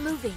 moving.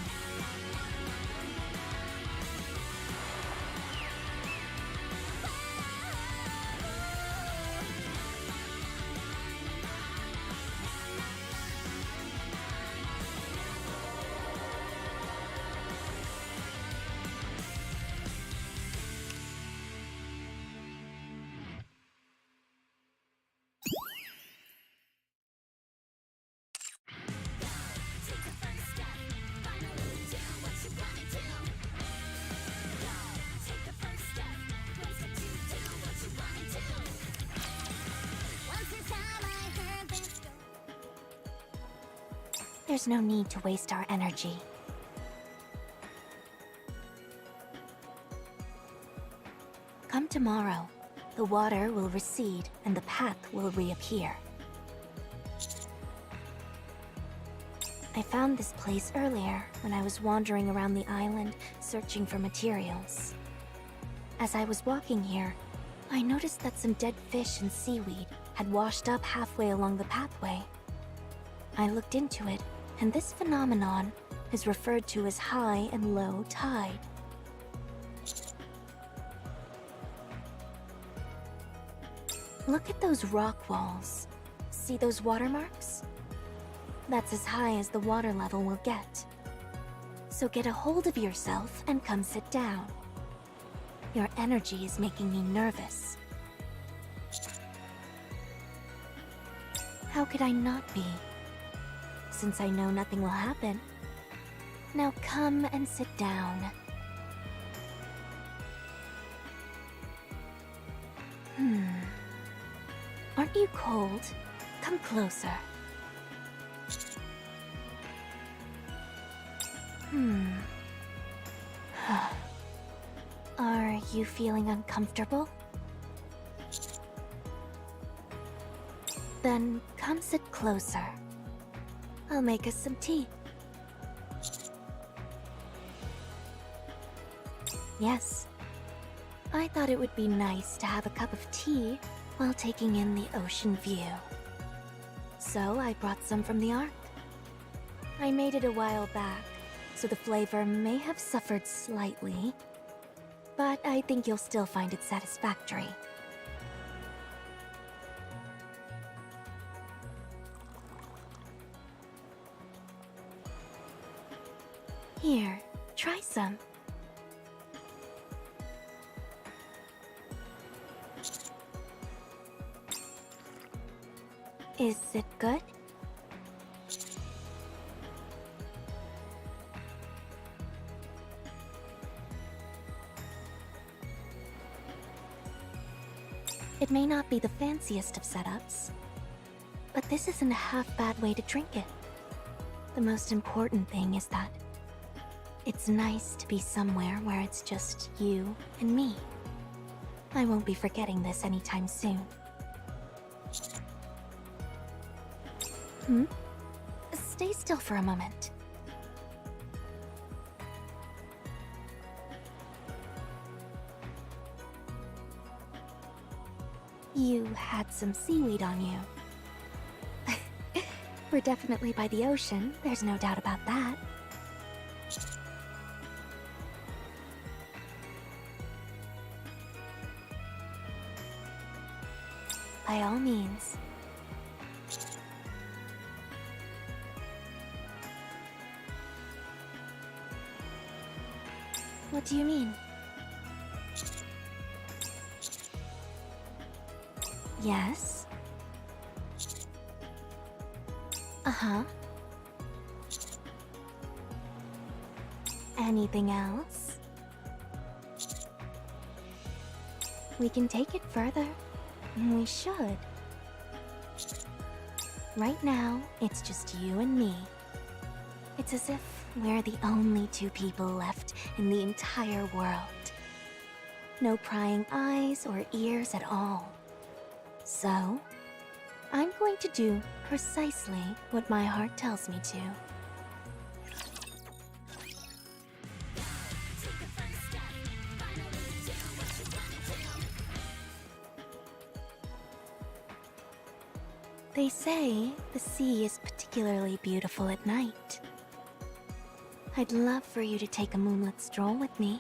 There's no need to waste our energy. Come tomorrow, the water will recede and the path will reappear. I found this place earlier when I was wandering around the island searching for materials. As I was walking here, I noticed that some dead fish and seaweed had washed up halfway along the pathway. I looked into it, and this phenomenon is referred to as high and low tide. Look at those rock walls. See those watermarks? That's as high as the water level will get. So get a hold of yourself and come sit down. Your energy is making me nervous. How could I not be? Since I know nothing will happen. Now come and sit down. Aren't you cold? Come closer. Are you feeling uncomfortable? Then come sit closer. I'll make us some tea. Yes. I thought it would be nice to have a cup of tea while taking in the ocean view. So I brought some from the Ark. I made it a while back, so the flavor may have suffered slightly, but I think you'll still find it satisfactory. Here, try some. Is it good? It may not be the fanciest of setups, but this isn't a half-bad way to drink it. The most important thing is that it's nice to be somewhere where it's just you and me. I won't be forgetting this anytime soon. Stay still for a moment. You had some seaweed on you. We're definitely by the ocean, there's no doubt about that. By all means. What do you mean? Yes? Uh-huh. Anything else? We can take it further. We should. Right now, it's just you and me. It's as if we're the only two people left in the entire world. No prying eyes or ears at all. So, I'm going to do precisely what my heart tells me to. They say the sea is particularly beautiful at night. I'd love for you to take a moonlit stroll with me.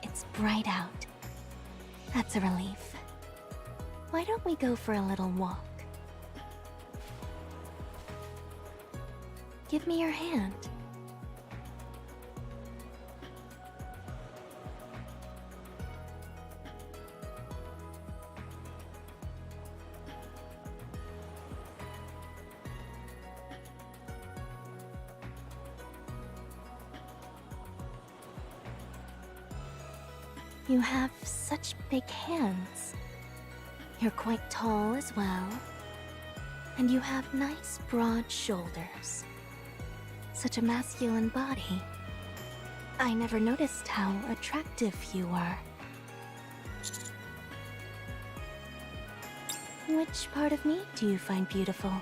It's bright out. That's a relief. Why don't we go for a little walk? Give me your hand. You have such big hands. You're quite tall as well. And you have nice broad shoulders. Such a masculine body. I never noticed how attractive you were. Which part of me do you find beautiful?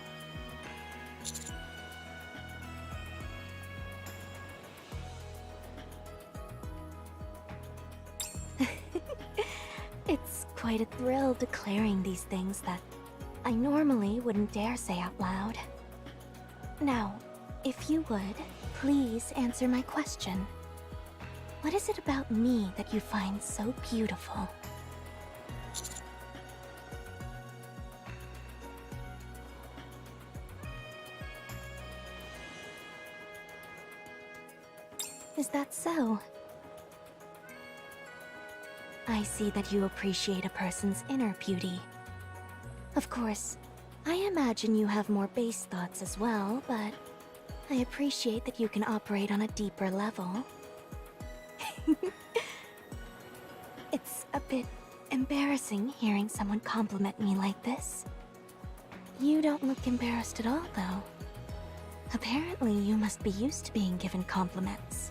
It's quite a thrill declaring these things that I normally wouldn't dare say out loud. Now, if you would, please answer my question. What is it about me that you find so beautiful? Is that so? I see that you appreciate a person's inner beauty. Of course, I imagine you have more base thoughts as well, but I appreciate that you can operate on a deeper level. It's a bit embarrassing hearing someone compliment me like this. You don't look embarrassed at all, though. Apparently, you must be used to being given compliments.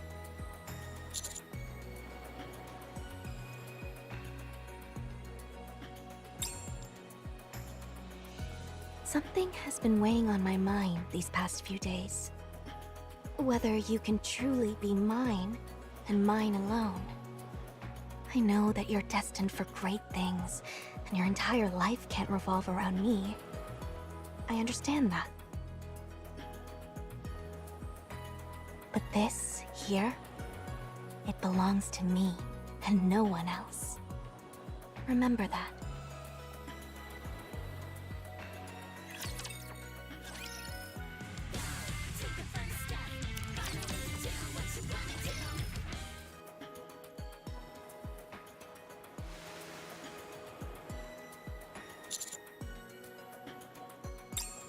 Something has been weighing on my mind these past few days. Whether you can truly be mine, and mine alone. I know that you're destined for great things, and your entire life can't revolve around me. I understand that. But this, here, it belongs to me, and no one else. Remember that.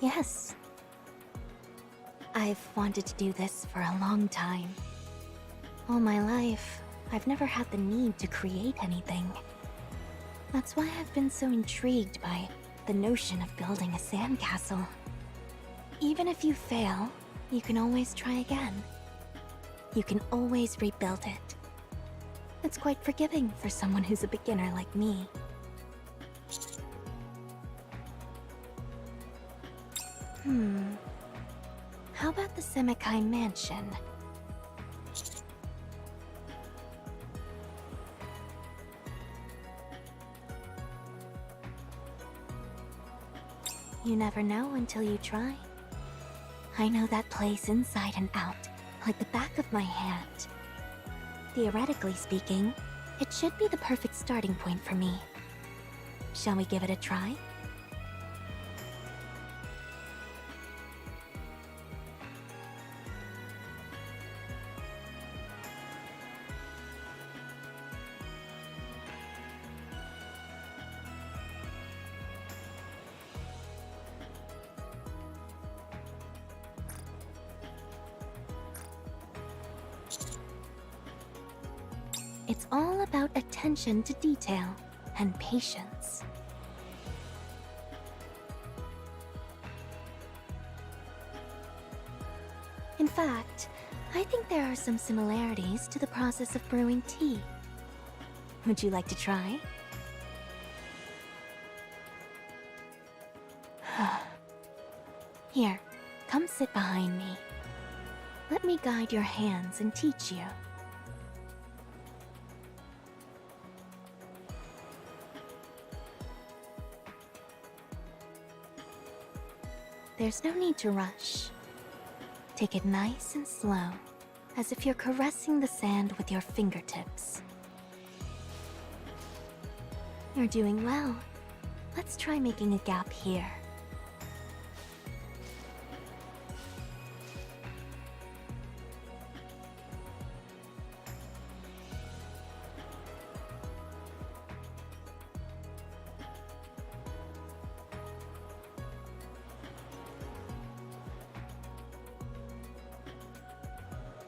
Yes. I've wanted to do this for a long time. All my life, I've never had the need to create anything. That's why I've been so intrigued by the notion of building a sandcastle. Even if you fail, you can always try again. You can always rebuild it. It's quite forgiving for someone who's a beginner like me. How about the Semekai Mansion? You never know until you try. I know that place inside and out, like the back of my hand. Theoretically speaking, it should be the perfect starting point for me. Shall we give it a try? It's all about attention to detail and patience. In fact, I think there are some similarities to the process of brewing tea. Would you like to try? Here, come sit behind me. Let me guide your hands and teach you. There's no need to rush. Take it nice and slow, as if you're caressing the sand with your fingertips. You're doing well. Let's try making a gap here.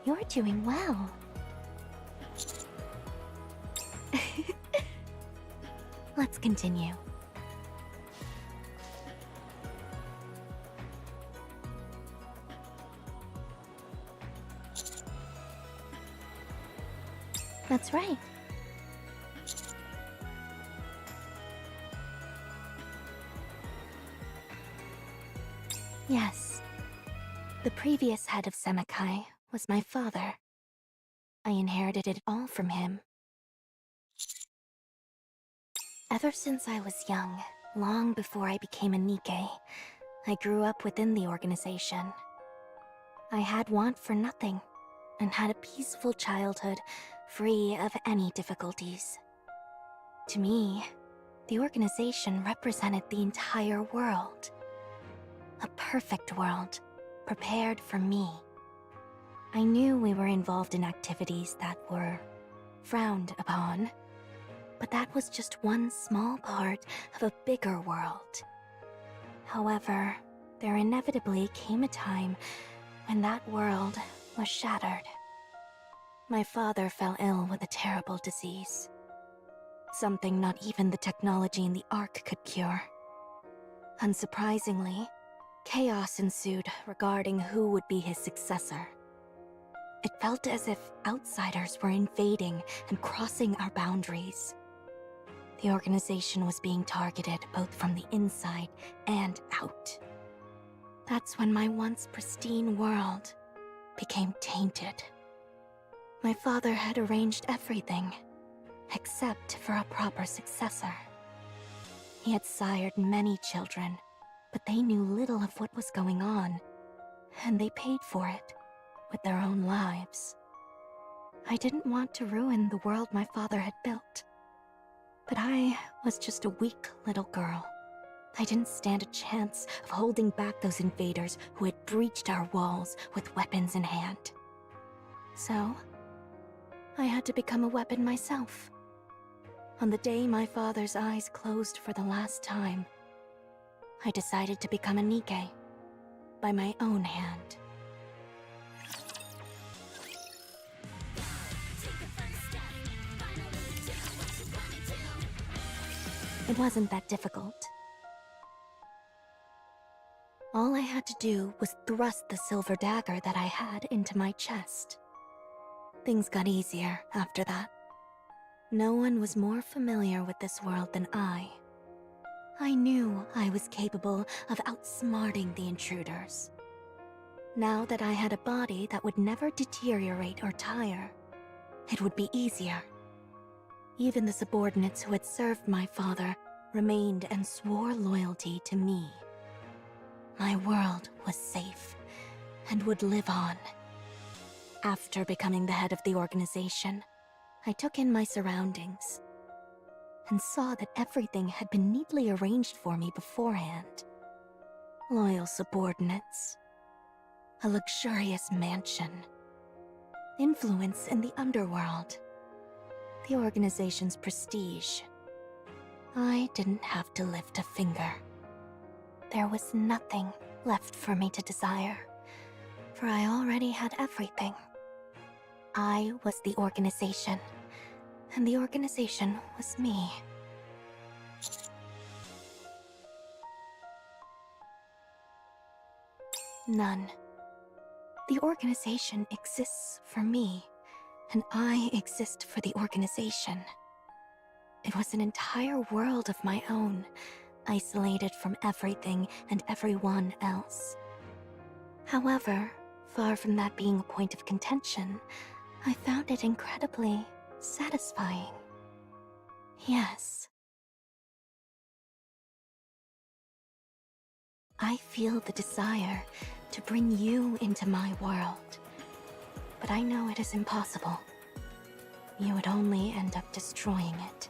You're doing well. Let's continue. That's right. Yes. The previous head of Semekai was my father. I inherited it all from him. Ever since I was young, long before I became a NIKKE, I grew up within the organization. I had want for nothing, and had a peaceful childhood, free of any difficulties. To me, the organization represented the entire world. A perfect world, prepared for me. I knew we were involved in activities that were frowned upon, but that was just one small part of a bigger world. However, there inevitably came a time when that world was shattered. My father fell ill with a terrible disease. Something not even the technology in the Ark could cure. Unsurprisingly, chaos ensued regarding who would be his successor. It felt as if outsiders were invading and crossing our boundaries. The organization was being targeted both from the inside and out. That's when my once pristine world became tainted. My father had arranged everything, except for a proper successor. He had sired many children, but they knew little of what was going on, and they paid for it with their own lives. I didn't want to ruin the world my father had built, but I was just a weak little girl. I didn't stand a chance of holding back those invaders who had breached our walls with weapons in hand. So, I had to become a weapon myself. On the day my father's eyes closed for the last time, I decided to become a NIKKE by my own hand. It wasn't that difficult. All I had to do was thrust the silver dagger that I had into my chest. Things got easier after that. No one was more familiar with this world than I. I knew I was capable of outsmarting the intruders. Now that I had a body that would never deteriorate or tire, it would be easier. Even the subordinates who had served my father remained and swore loyalty to me. My world was safe and would live on. After becoming the head of the organization, I took in my surroundings and saw that everything had been neatly arranged for me beforehand. Loyal subordinates, a luxurious mansion, influence in the underworld, the organization's prestige. I didn't have to lift a finger. There was nothing left for me to desire, for I already had everything. I was the organization, and the organization was me. None. The organization exists for me, and I exist for the organization. It was an entire world of my own, isolated from everything and everyone else. However, far from that being a point of contention, I found it incredibly satisfying. Yes. I feel the desire to bring you into my world. But I know it is impossible. You would only end up destroying it.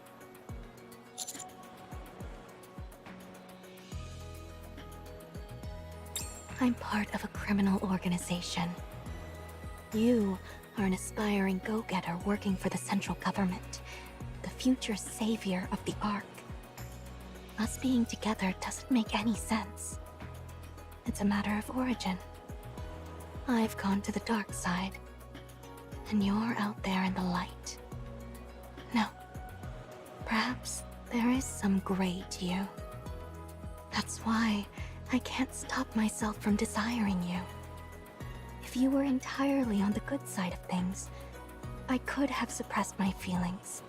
I'm part of a criminal organization. You are an aspiring go-getter working for the central government, the future savior of the Ark. Us being together doesn't make any sense. It's a matter of origin. I've gone to the dark side, and you're out there in the light. No, perhaps there is some gray to you. That's why I can't stop myself from desiring you. If you were entirely on the good side of things, I could have suppressed my feelings.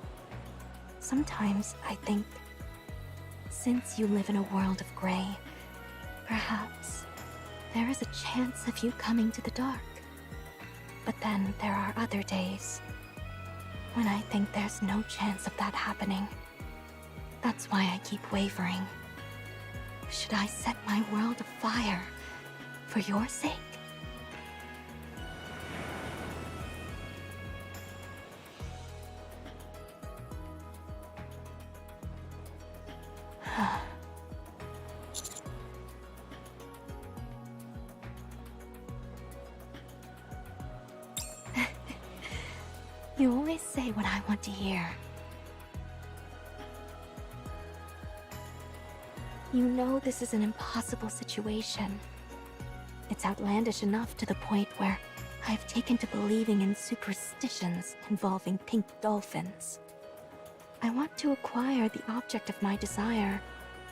Sometimes I think, since you live in a world of gray, perhaps there is a chance of you coming to the dark. But then there are other days when I think there's no chance of that happening. That's why I keep wavering. Should I set my world afire for your sake? You always say what I want to hear. You know this is an impossible situation. It's outlandish enough to the point where I've taken to believing in superstitions involving pink dolphins. I want to acquire the object of my desire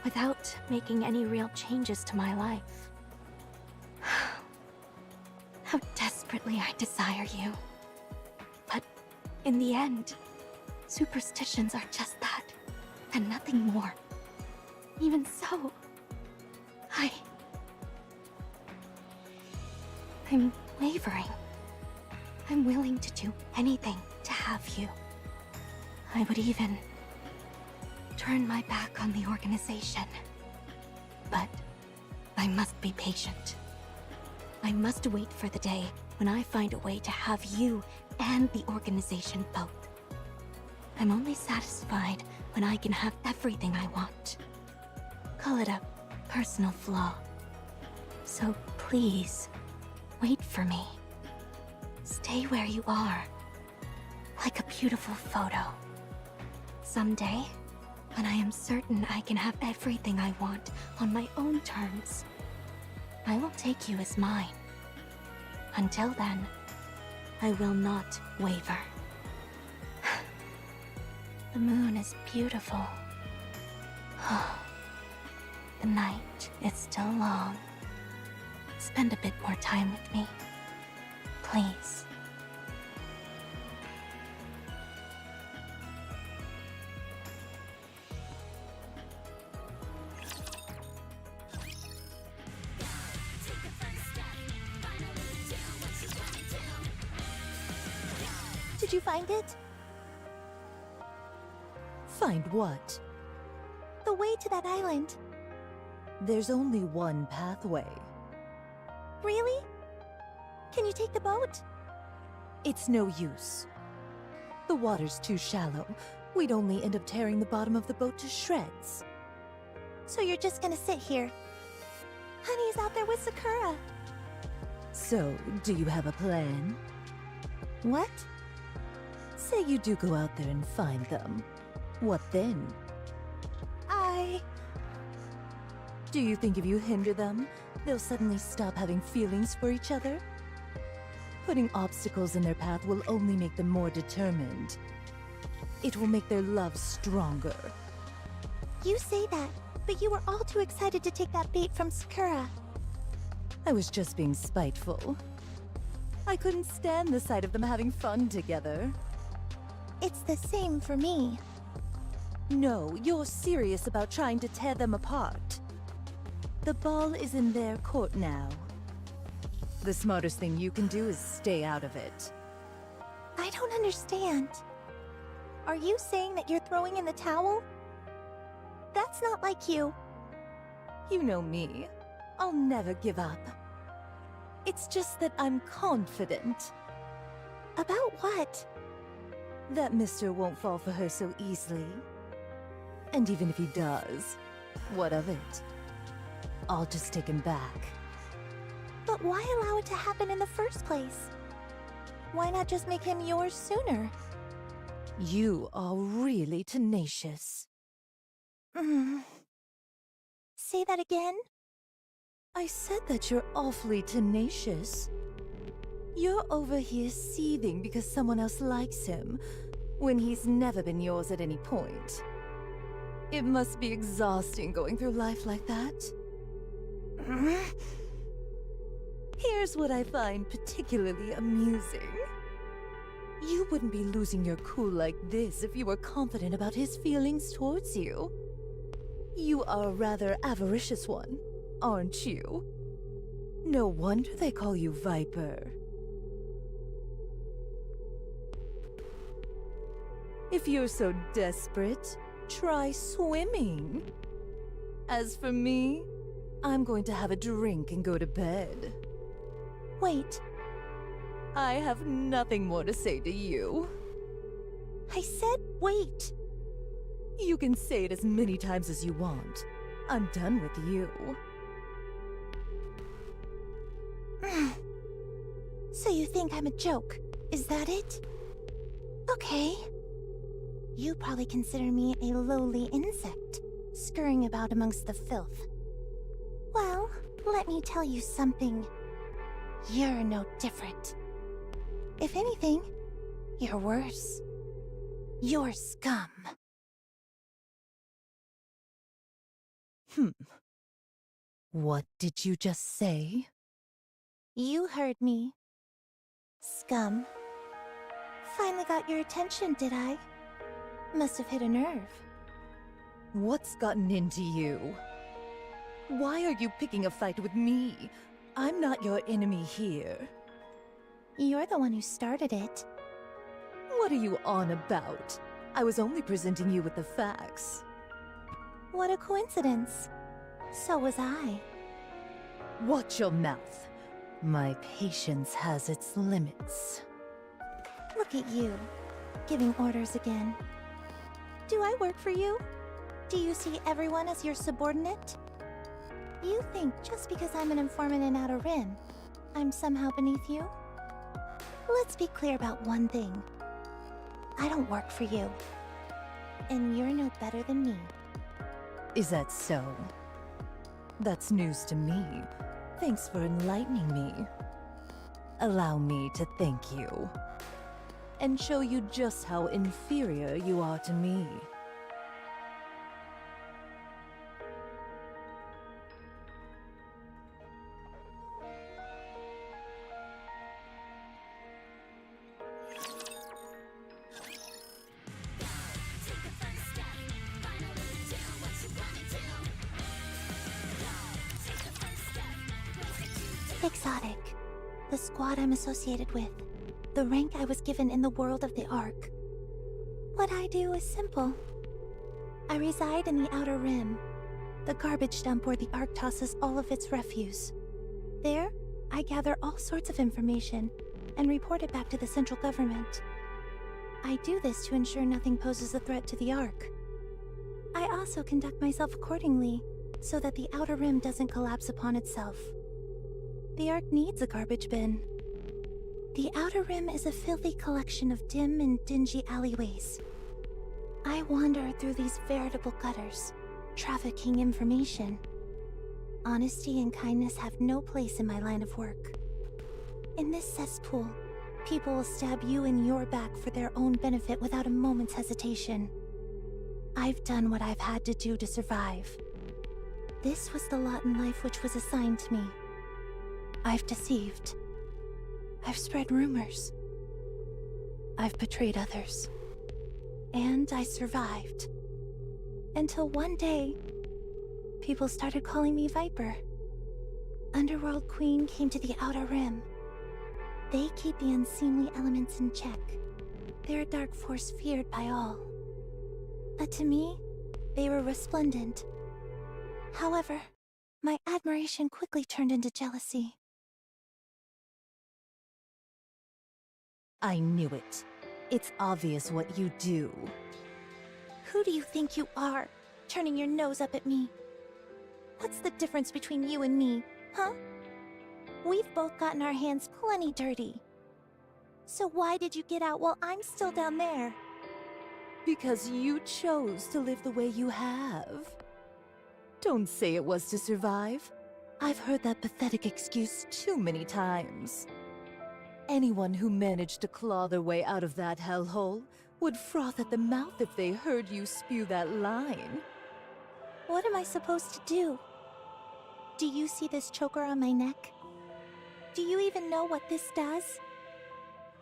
without making any real changes to my life. How desperately I desire you. But in the end, superstitions are just that, and nothing more. Even so, I'm wavering. I'm willing to do anything to have you. I would even turn my back on the organization. But I must be patient. I must wait for the day when I find a way to have you and the organization both. I'm only satisfied when I can have everything I want. Call it a personal flaw. So please, wait for me. Stay where you are, like a beautiful photo. Someday, when I am certain I can have everything I want on my own terms, I will take you as mine. Until then, I will not waver. The moon is beautiful. The night is still long. Spend a bit more time with me, please. Did you find it? Find what? The way to that island. There's only one pathway. Really? Can you take the boat? It's no use. The water's too shallow. We'd only end up tearing the bottom of the boat to shreds. So you're just gonna sit here? Honey's out there with Sakura. So, do you have a plan? What? Say you do go out there and find them. What then? Do you think if you hinder them, they'll suddenly stop having feelings for each other? Putting obstacles in their path will only make them more determined. It will make their love stronger. You say that, but you were all too excited to take that bait from Sakura. I was just being spiteful. I couldn't stand the sight of them having fun together. It's the same for me. No, you're serious about trying to tear them apart. The ball is in their court now. The smartest thing you can do is stay out of it. I don't understand. Are you saying that you're throwing in the towel? That's not like you. You know me. I'll never give up. It's just that I'm confident. About what? That Mister won't fall for her so easily. And even if he does, what of it? I'll just take him back. But why allow it to happen in the first place? Why not just make him yours sooner? You are really tenacious. Say that again? I said that you're awfully tenacious. You're over here seething because someone else likes him, when he's never been yours at any point. It must be exhausting going through life like that. Here's what I find particularly amusing. You wouldn't be losing your cool like this if you were confident about his feelings towards you. You are a rather avaricious one, aren't you? No wonder they call you Viper. If you're so desperate, try swimming. As for me, I'm going to have a drink and go to bed. Wait, I have nothing more to say to you. I said wait. You can say it as many times as you want. I'm done with you. So you think I'm a joke, is that it? Okay. You probably consider me a lowly insect, scurrying about amongst the filth. Well, let me tell you something. You're no different. If anything, you're worse. You're scum. What did you just say? You heard me. Scum. Finally got your attention, did I? Must have hit a nerve. What's gotten into you? Why are you picking a fight with me? I'm not your enemy here. You're the one who started it. What are you on about? I was only presenting you with the facts. What a coincidence. So was I. Watch your mouth. My patience has its limits. Look at you, giving orders again. Do I work for you? Do you see everyone as your subordinate? You think just because I'm an informant in Outer Rim, I'm somehow beneath you? Let's be clear about one thing. I don't work for you. And you're no better than me. Is that so? That's news to me. Thanks for enlightening me. Allow me to thank you. And show you just how inferior you are to me. Exotic. The squad I'm associated with. The rank I was given in the world of the Ark. What I do is simple. I reside in the Outer Rim, the garbage dump where the Ark tosses all of its refuse. There, I gather all sorts of information and report it back to the central government. I do this to ensure nothing poses a threat to the Ark. I also conduct myself accordingly, so that the Outer Rim doesn't collapse upon itself. The Ark needs a garbage bin. The Outer Rim is a filthy collection of dim and dingy alleyways. I wander through these veritable gutters, trafficking information. Honesty and kindness have no place in my line of work. In this cesspool, people will stab you in your back for their own benefit without a moment's hesitation. I've done what I've had to do to survive. This was the lot in life which was assigned to me. I've deceived. I've spread rumors. I've betrayed others. And I survived. Until one day, people started calling me Viper. Underworld Queen came to the Outer Rim. They keep the unseemly elements in check. They're a dark force feared by all. But to me, they were resplendent. However, My admiration quickly turned into jealousy. I knew it. It's obvious what you do. Who do you think you are, turning your nose up at me? What's the difference between you and me, huh? We've both gotten our hands plenty dirty. So why did you get out while I'm still down there? Because you chose to live the way you have. Don't say it was to survive. I've heard that pathetic excuse too many times. Anyone who managed to claw their way out of that hellhole would froth at the mouth if they heard you spew that line. What am I supposed to do? Do you see this choker on my neck? Do you even know what this does?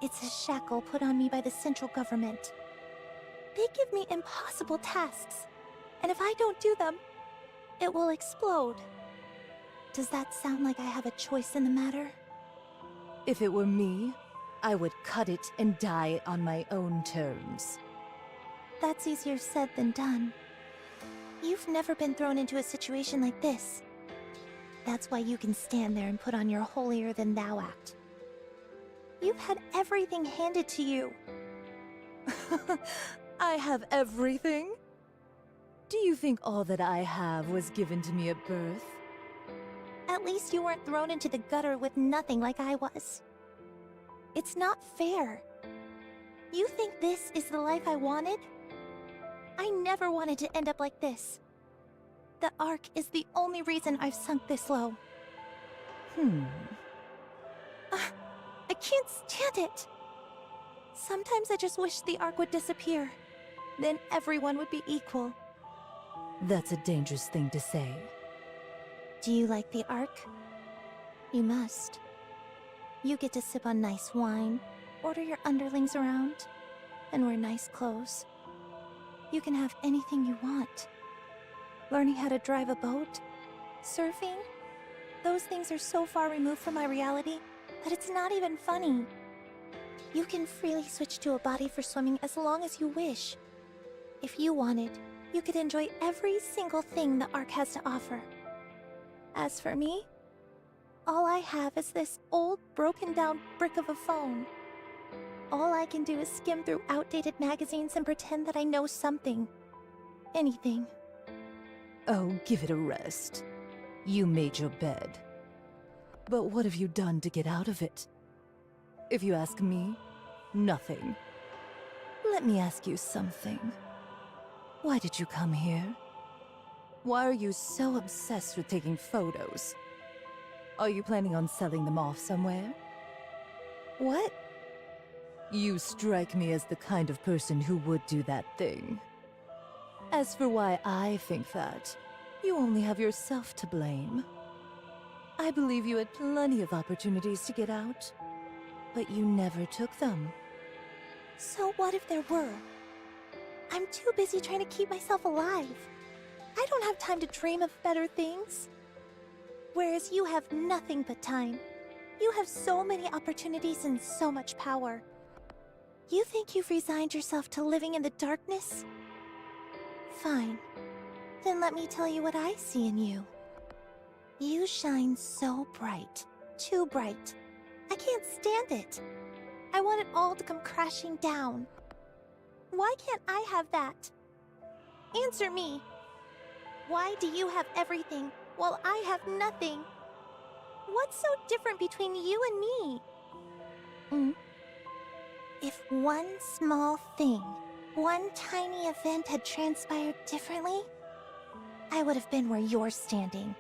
It's a shackle put on me by the central government. They give me impossible tasks, and if I don't do them, it will explode. Does that sound like I have a choice in the matter? If it were me, I would cut it and die on my own terms. That's easier said than done. You've never been thrown into a situation like this. That's why you can stand there and put on your holier-than-thou act. You've had everything handed to you. I have everything? Do you think all that I have was given to me at birth? At least you weren't thrown into the gutter with nothing like I was. It's not fair. You think this is the life I wanted? I never wanted to end up like this. The Ark is the only reason I've sunk this low. I can't stand it. Sometimes I just wish the Ark would disappear. Then everyone would be equal. That's a dangerous thing to say. Do you like the Ark? You must. You get to sip on nice wine, order your underlings around, and wear nice clothes. You can have anything you want. Learning how to drive a boat, surfing, those things are so far removed from my reality that it's not even funny. You can freely switch to a body for swimming as long as you wish. If you wanted, you could enjoy every single thing the Ark has to offer. As for me, all I have is this old, broken-down brick of a phone. All I can do is skim through outdated magazines and pretend that I know something. Anything. Oh, give it a rest. You made your bed. But what have you done to get out of it? If you ask me, nothing. Let me ask you something. Why did you come here? Why are you so obsessed with taking photos? Are you planning on selling them off somewhere? What? You strike me as the kind of person who would do that thing. As for why I think that, you only have yourself to blame. I believe you had plenty of opportunities to get out, but you never took them. So what if there were? I'm too busy trying to keep myself alive. I don't have time to dream of better things. Whereas you have nothing but time. You have so many opportunities and so much power. You think you've resigned yourself to living in the darkness? Fine. Then let me tell you what I see in you. You shine so bright. Too bright. I can't stand it. I want it all to come crashing down. Why can't I have that? Answer me. Why do you have everything while I have nothing? What's so different between you and me? If one small thing, one tiny event had transpired differently, I would have been where you're standing.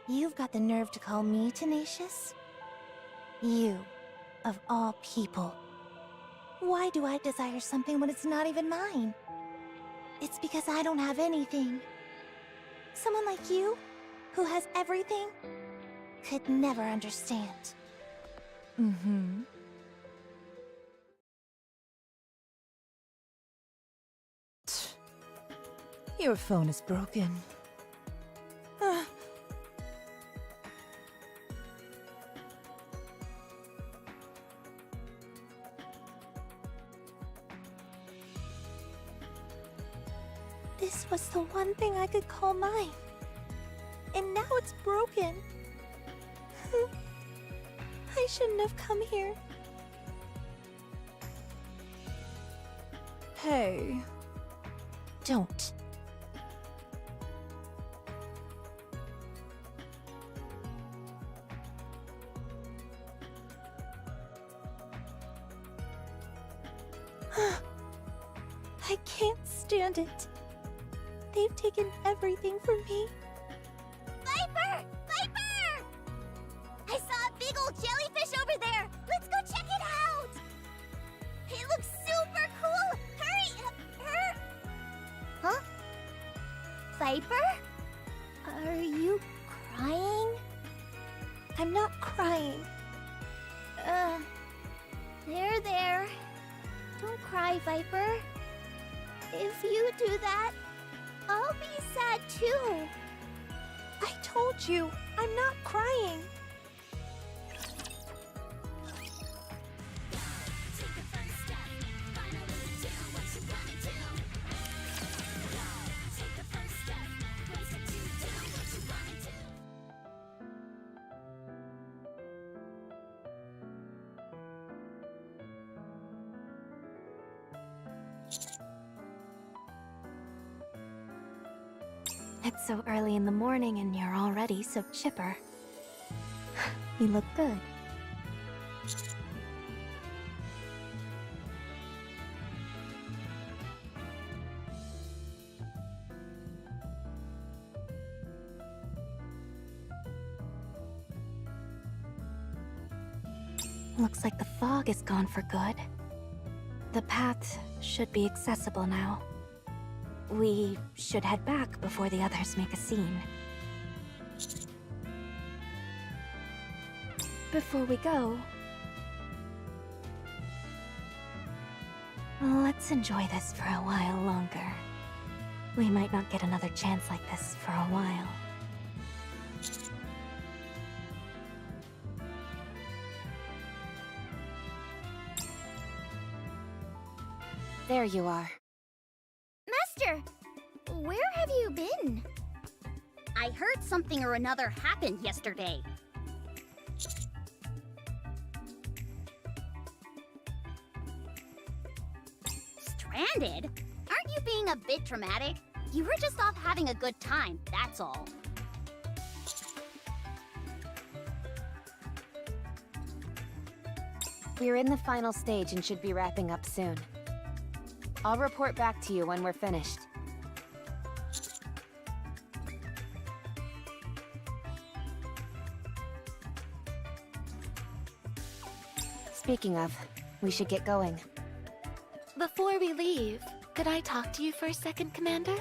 You've got the nerve to call me tenacious? You, of all people. Why do I desire something when it's not even mine? It's because I don't have anything. Someone like you, who has everything, could never understand. Your phone is broken. This was the one thing I could call mine. and now it's broken. I shouldn't have come here. Hey. Don't. I can't stand it. They've taken everything from me. Viper! Viper! I saw a big old jellyfish over there! Let's go check it out! It looks super cool! Hurry! Huh? Viper? Are you crying? I'm not crying. There. Don't cry, Viper. If you do that, I'll be sad too. I told you, I'm not crying. It's so early in the morning and you're already so chipper. You look good. Looks like the fog is gone for good. The path should be accessible now. We should head back before the others make a scene. Before we go, let's enjoy this for a while longer. We might not get another chance like this for a while. There you are. Master, where have you been? I heard something or another happened yesterday. Stranded? Aren't you being a bit dramatic? You were just off having a good time, that's all. We're in the final stage and should be wrapping up soon. I'll report back to you when we're finished. Speaking of, we should get going. Before we leave, could I talk to you for a second, Commander?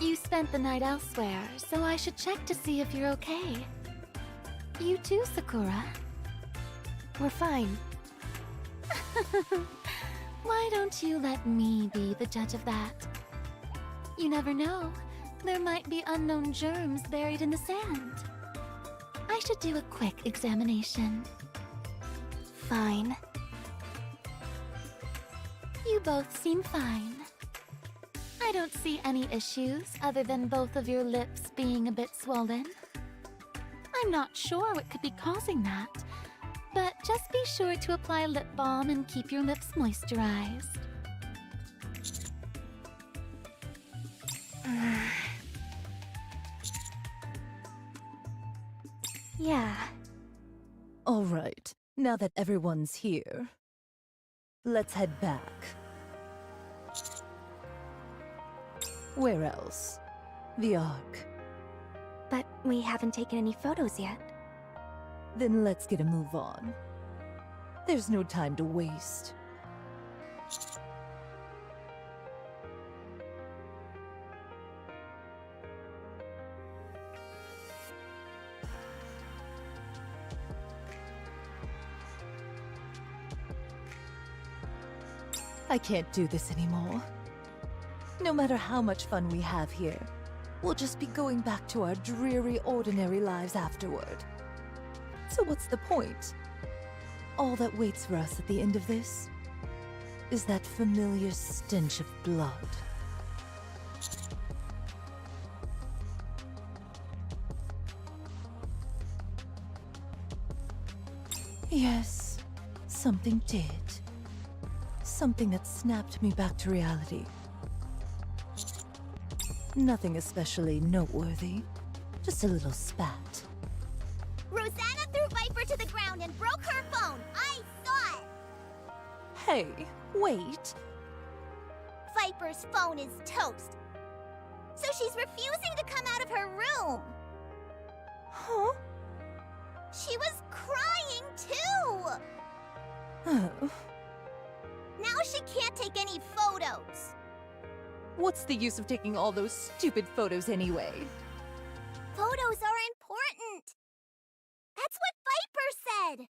You spent the night elsewhere, so I should check to see if you're okay. You too, Sakura. We're fine. Why don't you let me be the judge of that? You never know. There might be unknown germs buried in the sand. I should do a quick examination. Fine. You both seem fine. I don't see any issues other than both of your lips being a bit swollen. I'm not sure what could be causing that, but just be sure to apply lip balm and keep your lips moisturized. Yeah. All right, now that everyone's here, let's head back. Where else? The Ark. But we haven't taken any photos yet. Then let's get a move on. There's no time to waste. I can't do this anymore. No matter how much fun we have here, we'll just be going back to our dreary, ordinary lives afterward. So what's the point? All that waits for us at the end of this is that familiar stench of blood. Yes, something did. Something that snapped me back to reality. Nothing especially noteworthy. Just a little spat. Rosanna threw Viper to the ground and broke her phone. I saw it. Hey, wait. Viper's phone is toast. So she's refusing to come out of her room. Huh? She was crying too. Oh. Now she can't take any photos. What's the use of taking all those stupid photos anyway? Photos are important. That's what Viper said.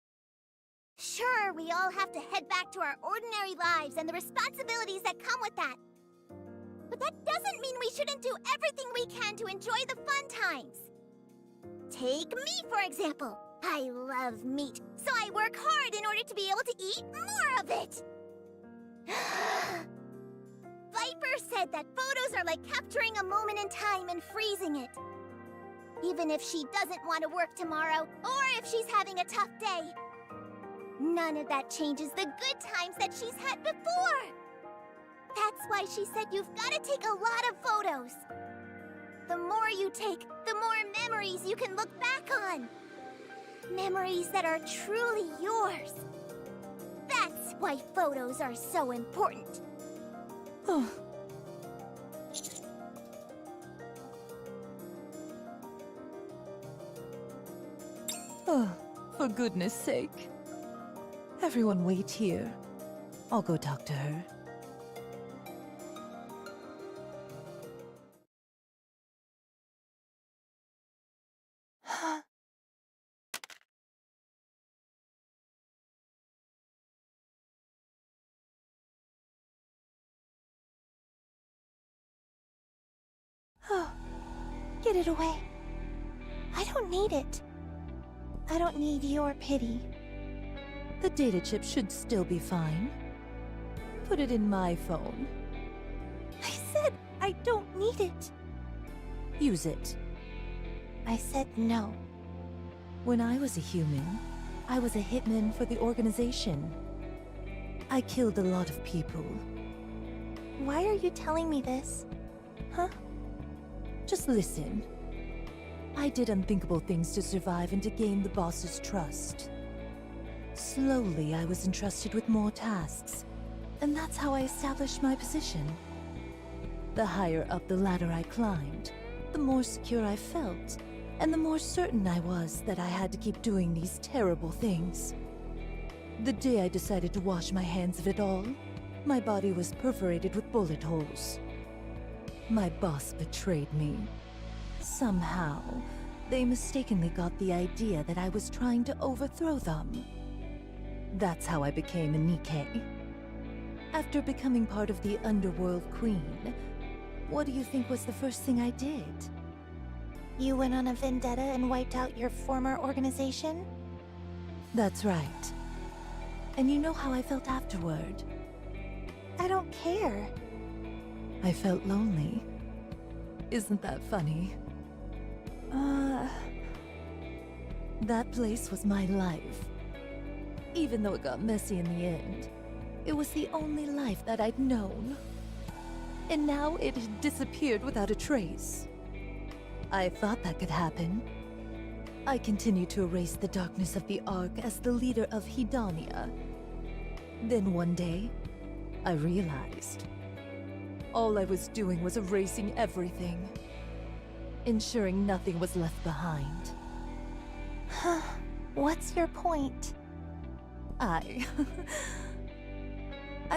Sure, we all have to head back to our ordinary lives and the responsibilities that come with that. But that doesn't mean we shouldn't do everything we can to enjoy the fun times. Take me, for example. I love meat, so I work hard in order to be able to eat more of it. Viper said that photos are like capturing a moment in time and freezing it. Even if she doesn't want to work tomorrow, or if she's having a tough day. None of that changes the good times that she's had before. That's why she said you've got to take a lot of photos. The more you take, the more memories you can look back on. Memories that are truly yours. That's why photos are so important. Oh. Oh, for goodness sake. Everyone wait here. I'll go talk to her. Oh, get it away. I don't need it. I don't need your pity. The data chip should still be fine. Put it in my phone. I said I don't need it. Use it. I said no. When I was a human, I was a hitman for the organization. I killed a lot of people. Why are you telling me this? Huh? Just listen. I did unthinkable things to survive and to gain the boss's trust. Slowly, I was entrusted with more tasks, and that's how I established my position. The higher up the ladder I climbed, the more secure I felt, and the more certain I was that I had to keep doing these terrible things. The day I decided to wash my hands of it all, my body was perforated with bullet holes. My boss betrayed me. Somehow, they mistakenly got the idea that I was trying to overthrow them. That's how I became a NIKKE. After becoming part of the Underworld Queen, what do you think was the first thing I did? You went on a vendetta and wiped out your former organization? That's right. And you know how I felt afterward? I don't care. I felt lonely. Isn't that funny? That place was my life. Even though it got messy in the end, it was the only life that I'd known. And now it had disappeared without a trace. I thought that could happen. I continued to erase the darkness of the Ark as the leader of Hedania. Then one day, I realized. All I was doing was erasing everything. Ensuring nothing was left behind. What's your point? I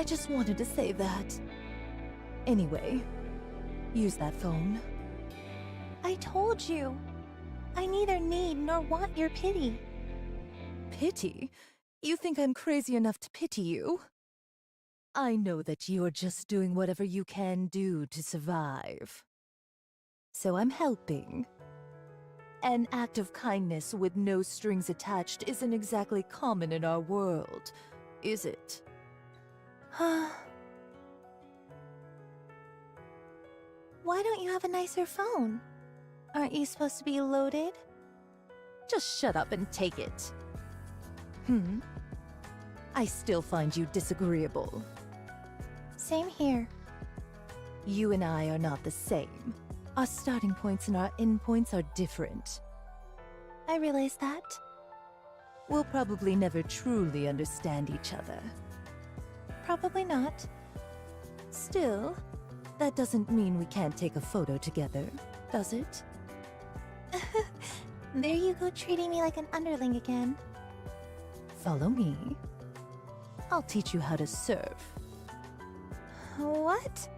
just wanted to say that. Anyway, use that phone. I told you. I neither need nor want your pity. Pity? You think I'm crazy enough to pity you? I know that you're just doing whatever you can do to survive. So I'm helping. An act of kindness with no strings attached isn't exactly common in our world, is it? Why don't you have a nicer phone? Aren't you supposed to be loaded? Just shut up and take it. I still find you disagreeable. Same here. You and I are not the same. Our starting points and our end points are different. I realize that. We'll probably never truly understand each other. Probably not. Still, that doesn't mean we can't take a photo together, does it? There you go, treating me like an underling again. Follow me. I'll teach you how to surf. What?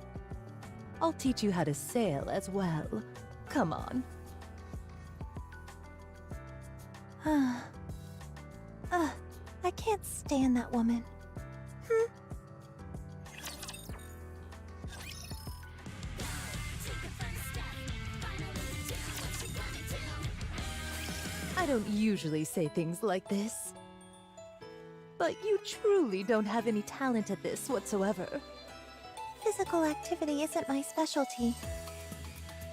I'll teach you how to sail as well. Come on. I can't stand that woman. I don't usually say things like this. But you truly don't have any talent at this whatsoever. Physical activity isn't my specialty.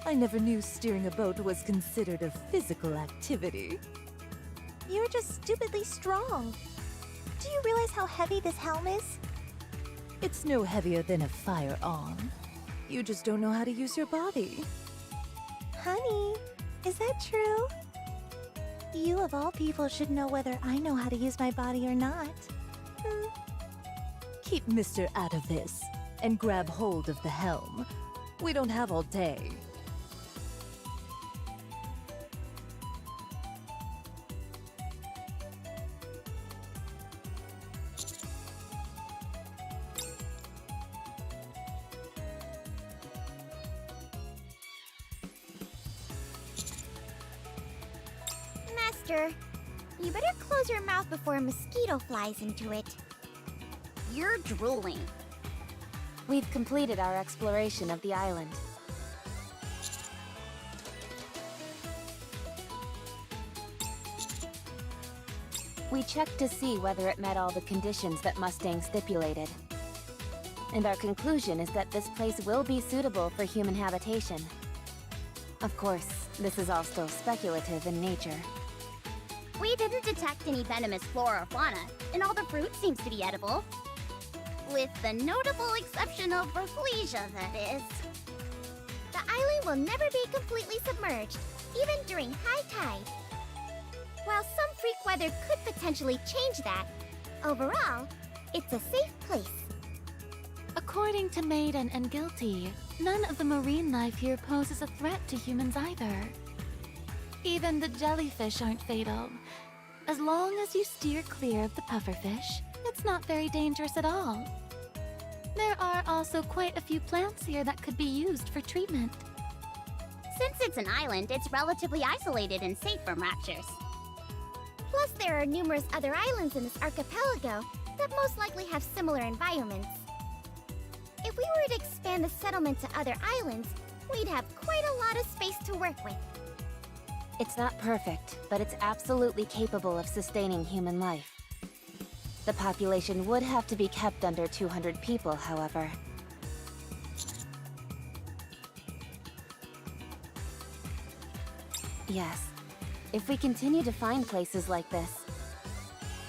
I never knew steering a boat was considered a physical activity. You're just stupidly strong. Do you realize how heavy this helm is? It's no heavier than a firearm. You just don't know how to use your body. Honey, is that true? You of all people should know whether I know how to use my body or not. Keep Mr. out of this, and grab hold of the helm. We don't have all day. Master, you better close your mouth before a mosquito flies into it. You're drooling. We've completed our exploration of the island. We checked to see whether it met all the conditions that Mustang stipulated. And our conclusion is that this place will be suitable for human habitation. Of course, this is all still speculative in nature. We didn't detect any venomous flora or fauna, and all the fruit seems to be edible. With the notable exception of Rafflesia, that is. The island will never be completely submerged, even during high tide. While some freak weather could potentially change that, overall, it's a safe place. According to Maiden and Guilty, none of the marine life here poses a threat to humans either. Even the jellyfish aren't fatal. As long as you steer clear of the pufferfish, it's not very dangerous at all. There are also quite a few plants here that could be used for treatment. Since it's an island, it's relatively isolated and safe from raptures. Plus, there are numerous other islands in this archipelago that most likely have similar environments. If we were to expand the settlement to other islands, we'd have quite a lot of space to work with. It's not perfect, but it's absolutely capable of sustaining human life. The population would have to be kept under 200 people, however. Yes, if we continue to find places like this,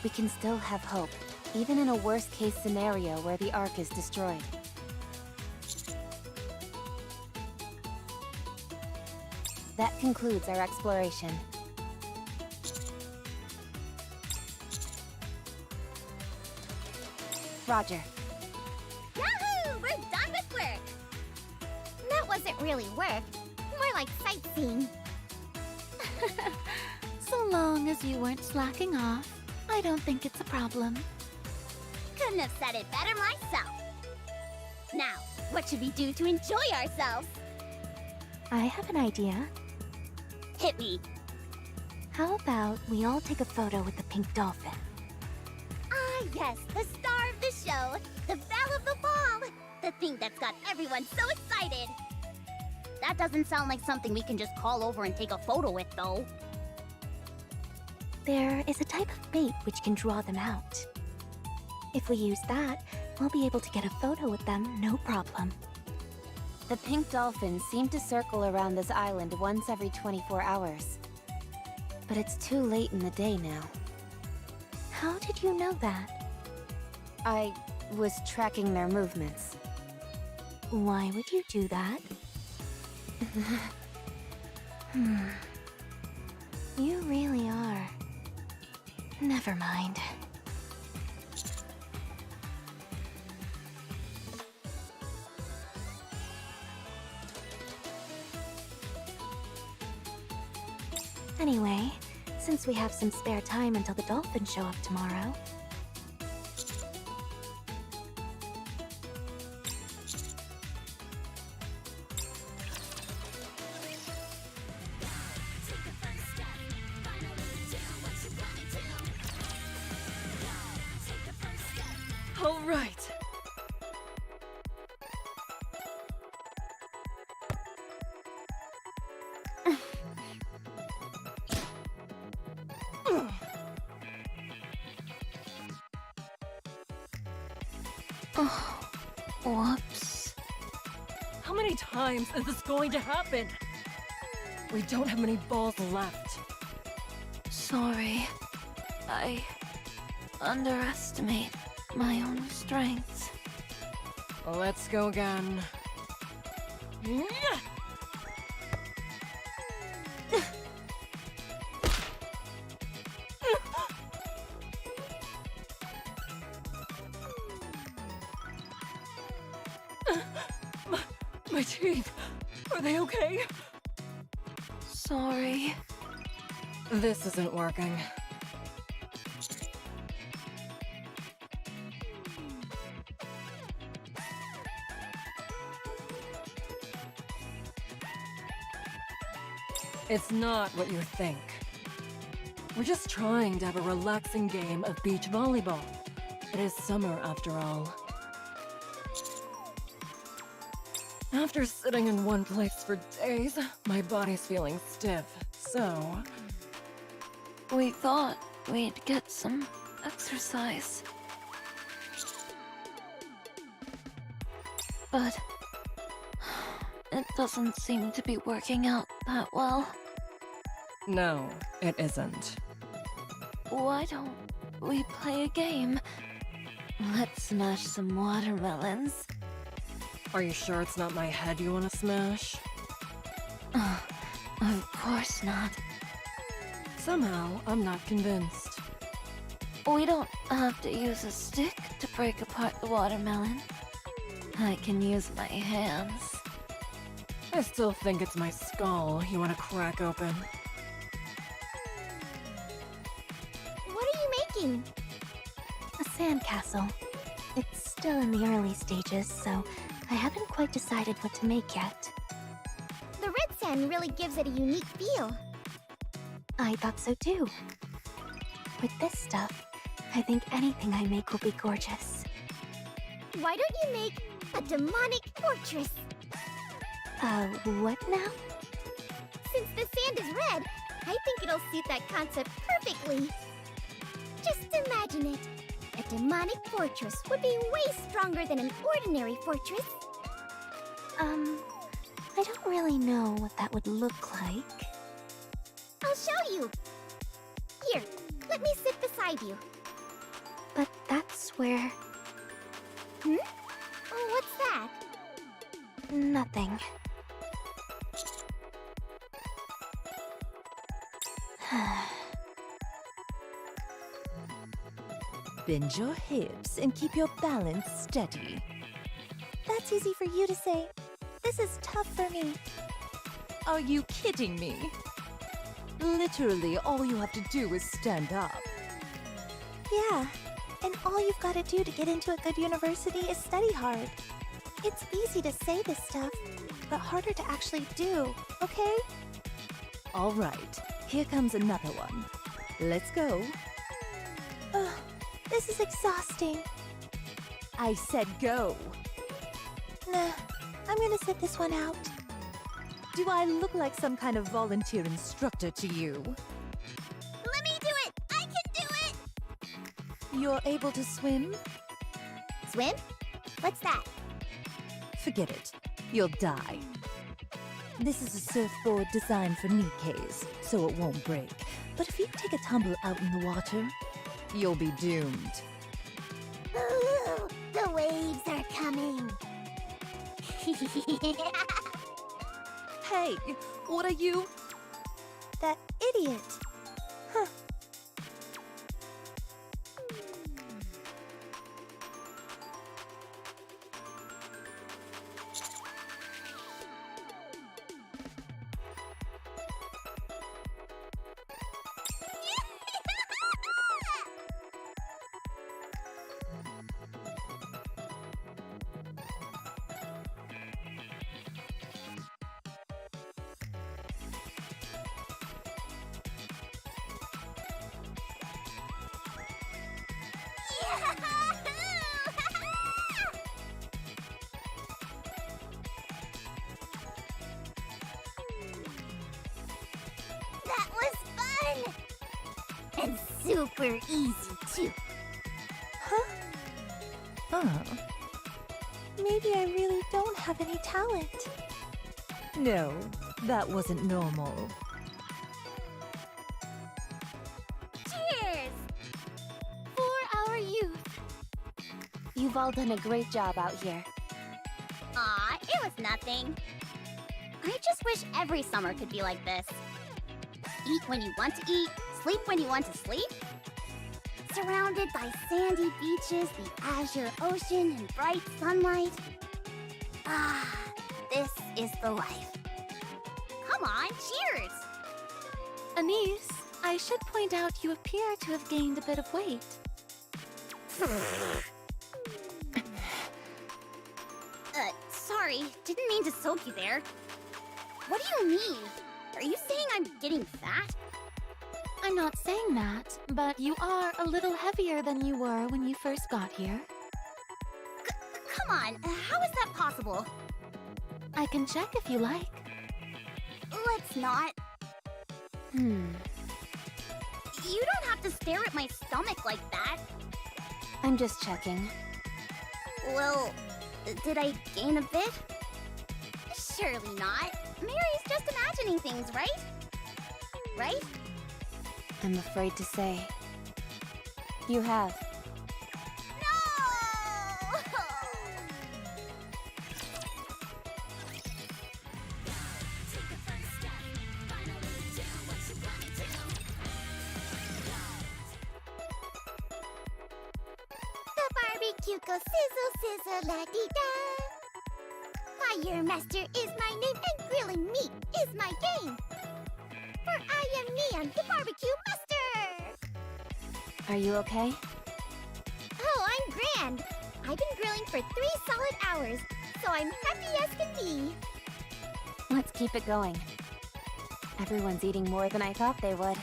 we can still have hope, even in a worst-case scenario where the Ark is destroyed. That concludes our exploration. Roger. Yahoo! We're done with work! That wasn't really work. More like sightseeing. So long as you weren't slacking off, I don't think it's a problem. Couldn't have said it better myself. Now, what should we do to enjoy ourselves? I have an idea. Hit me. How about we all take a photo with the pink dolphin? I Ah, yes, the star of the show, the belle of the ball, the thing that's got everyone so excited. That doesn't sound like something we can just call over and take a photo with, though. There is a type of bait which can draw them out. If we use that, we'll be able to get a photo with them, no problem. The pink dolphins seem to circle around this island once every 24 hours. But it's too late in the day now. How did you know that? I was tracking their movements. Why would you do that? You really are. Never mind. Anyway, since we have some spare time until the dolphins show up tomorrow... All right. Oh, whoops. How many times is this going to happen? We don't have many balls left. Sorry. I underestimate my own strength. Let's go again. My teeth. Are they okay? Sorry. This isn't working. It's not what you think. We're just trying to have a relaxing game of beach volleyball. It is summer after all. After sitting in one place for days, my body's feeling stiff, so... We thought we'd get some exercise. But it doesn't seem to be working out that well. No, it isn't. Why don't we play a game? Let's smash some watermelons. Are you sure it's not my head you want to smash? Of course not. Somehow, I'm not convinced. We don't have to use a stick to break apart the watermelon. I can use my hands. I still think it's my skull you want to crack open. What are you making? A sandcastle. It's still in the early stages, so I haven't quite decided what to make yet. The red sand really gives it a unique feel. I thought so too. With this stuff, I think anything I make will be gorgeous. Why don't you make a demonic fortress? What now? Since the sand is red, I think it'll suit that concept perfectly. Just imagine it. A demonic fortress would be way stronger than an ordinary fortress. I don't really know what that would look like. I'll show you. Here, let me sit beside you. But that's where... Oh, what's that? Nothing. Bend your hips and keep your balance steady. That's easy for you to say. This is tough for me. Are you kidding me? Literally, all you have to do is stand up. Yeah, and all you've got to do to get into a good university is study hard. It's easy to say this stuff, but harder to actually do, okay? All right, here comes another one. Let's go. This is exhausting. I said go. Nah, I'm gonna sit this one out. Do I look like some kind of volunteer instructor to you? Let me do it! I can do it! You're able to swim? Swim? What's that? Forget it. You'll die. This is a surfboard designed for NIKKEs, so it won't break. But if you take a tumble out in the water, you'll be doomed. Ooh, the waves are coming. Hey, what are you? That idiot. Huh. That was fun! And super easy, too. Huh? Oh, Maybe I really don't have any talent. no, that wasn't normal. Cheers! For our youth. You've all done a great job out here. Aw, it was nothing. I just wish every summer could be like this. Eat when you want to eat, sleep when you want to sleep. Surrounded by sandy beaches, the azure ocean, and bright sunlight. Ah, this is the life. Come on, cheers! Anise, I should point out you appear to have gained a bit of weight. Sorry, didn't mean to soak you there. What do you mean? Are you saying I'm getting fat? I'm not saying that, but you are a little heavier than you were when you first got here. Come on, how is that possible? I can check if you like. Let's not. You don't have to stare at my stomach like that. I'm just checking. Well, did I gain a bit? Surely not. Mary's just imagining things, right? Right? I'm afraid to say. You have. No! The barbecue goes sizzle, sizzle, la-dee-da. Fire Master is my name, and grilling meat is my game. For I am Neon, the barbecue master. Are you okay? Oh, I'm grand. I've been grilling for 3 solid hours, so I'm happy as can be. Let's keep it going. Everyone's eating more than I thought they would.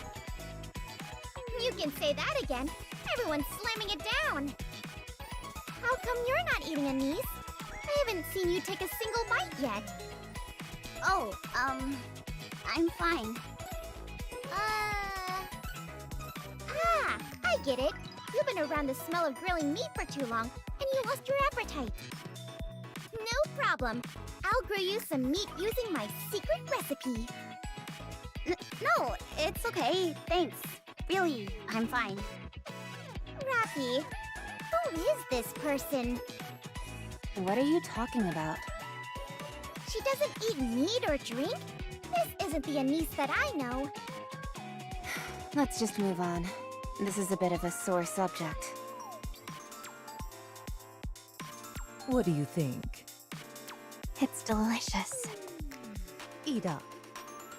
You can say that again. Everyone's slamming it down. How come you're not eating, Anise? I haven't seen you take a single bite yet. Oh, I'm fine. I get it. You've been around the smell of grilling meat for too long, and you lost your appetite. No problem. I'll grill you some meat using my secret recipe. No, it's okay. Thanks. Really, I'm fine. Rappy, who is this person? What are you talking about? She doesn't eat meat or drink? This isn't the Anise that I know. Let's just move on. This is a bit of a sore subject. What do you think? It's delicious. Eat up.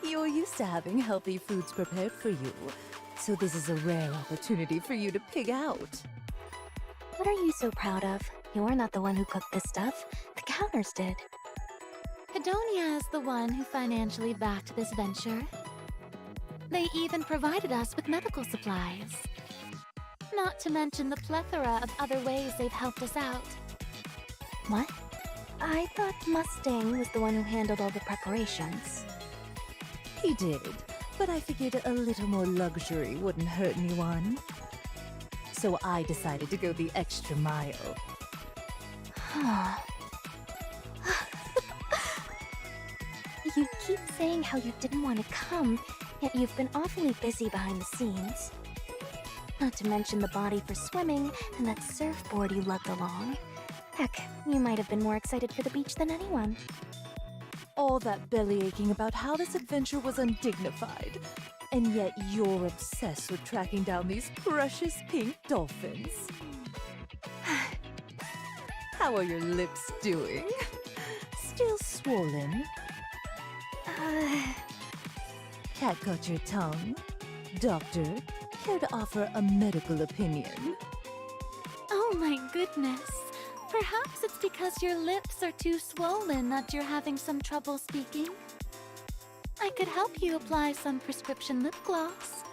You're used to having healthy foods prepared for you, so this is a rare opportunity for you to pig out. What are you so proud of? You're not the one who cooked this stuff. The counters did. Hedonia is the one who financially backed this venture. They even provided us with medical supplies. Not to mention the plethora of other ways they've helped us out. What? I thought Mustang was the one who handled all the preparations. He did, but I figured a little more luxury wouldn't hurt anyone. So I decided to go the extra mile. You keep saying how you didn't want to come, yet you've been awfully busy behind the scenes. Not to mention the body for swimming and that surfboard you lugged along. Heck, you might have been more excited for the beach than anyone. All that belly aching about how this adventure was undignified. And yet you're obsessed with tracking down these precious pink dolphins. How are your lips doing? Still swollen? Cat got your tongue? Doctor, care to offer a medical opinion? Oh my goodness. Perhaps it's because your lips are too swollen that you're having some trouble speaking. I could help you apply some prescription lip gloss.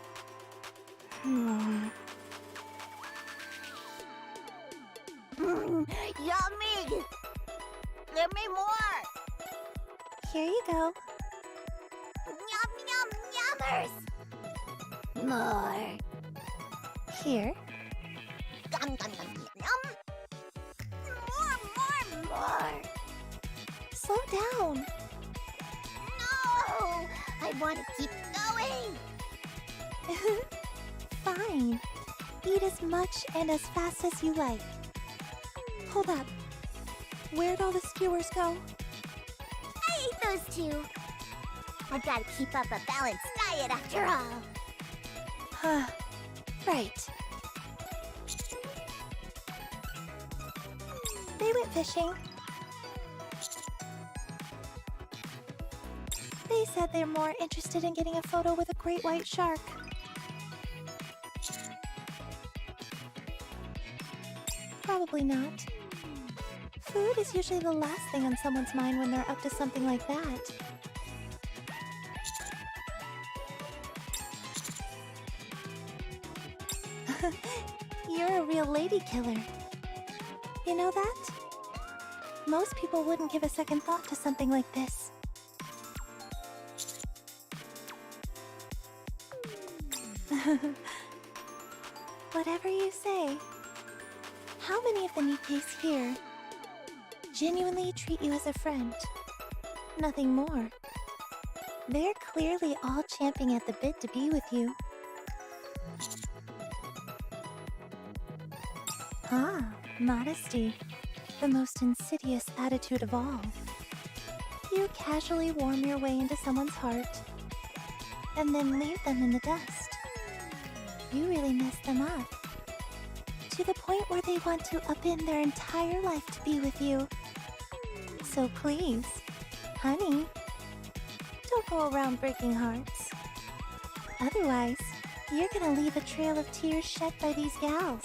Yummy! Give me more! Here you go. Yum, yummers! More. Here. Yum, yum, yum, yum. More. Slow down. No! I want to keep going! Fine. Eat as much and as fast as you like. Hold up. Where'd all the skewers go? I ate those two. I've got to keep up a balanced diet after all. Right. They went fishing. They said they're more interested in getting a photo with a great white shark. Probably not. Food is usually the last thing on someone's mind when they're up to something like that. You're a real lady killer. You know that? Most people wouldn't give a second thought to something like this. Whatever you say. How many of the NIKKEs here genuinely treat you as a friend? Nothing more. They're clearly all champing at the bit to be with you. Ah, modesty. The most insidious attitude of all. You casually warm your way into someone's heart, and then leave them in the dust. You really mess them up. To the point where they want to upend their entire life to be with you. So please, honey, don't go around breaking hearts. Otherwise, you're gonna leave a trail of tears shed by these gals.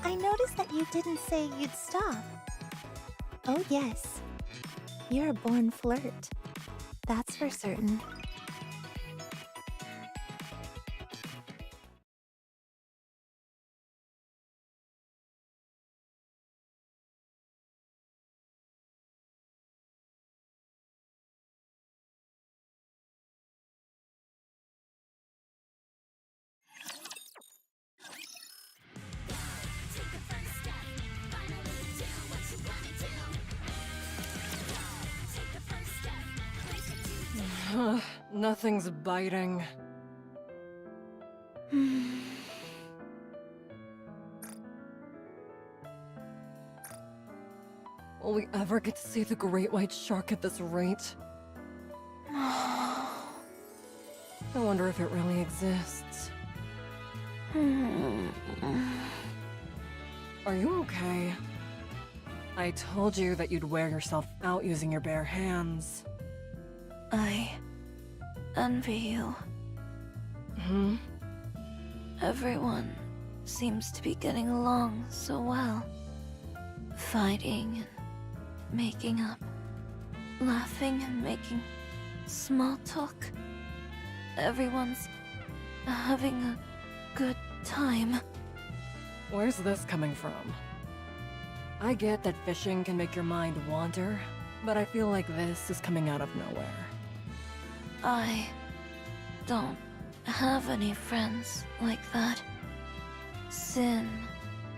I noticed that you didn't say you'd stop. Oh yes, you're a born flirt. That's for certain. Nothing's biting. Will we ever get to see the great white shark at this rate? I wonder if it really exists. Are you okay? I told you that you'd wear yourself out using your bare hands. I envy you. Hmm? Everyone seems to be getting along so well. Fighting and making up. Laughing and making small talk. everyone's having a good time. Where's this coming from? I get that fishing can make your mind wander, but I feel like this is coming out of nowhere. I don't have any friends like that. Sin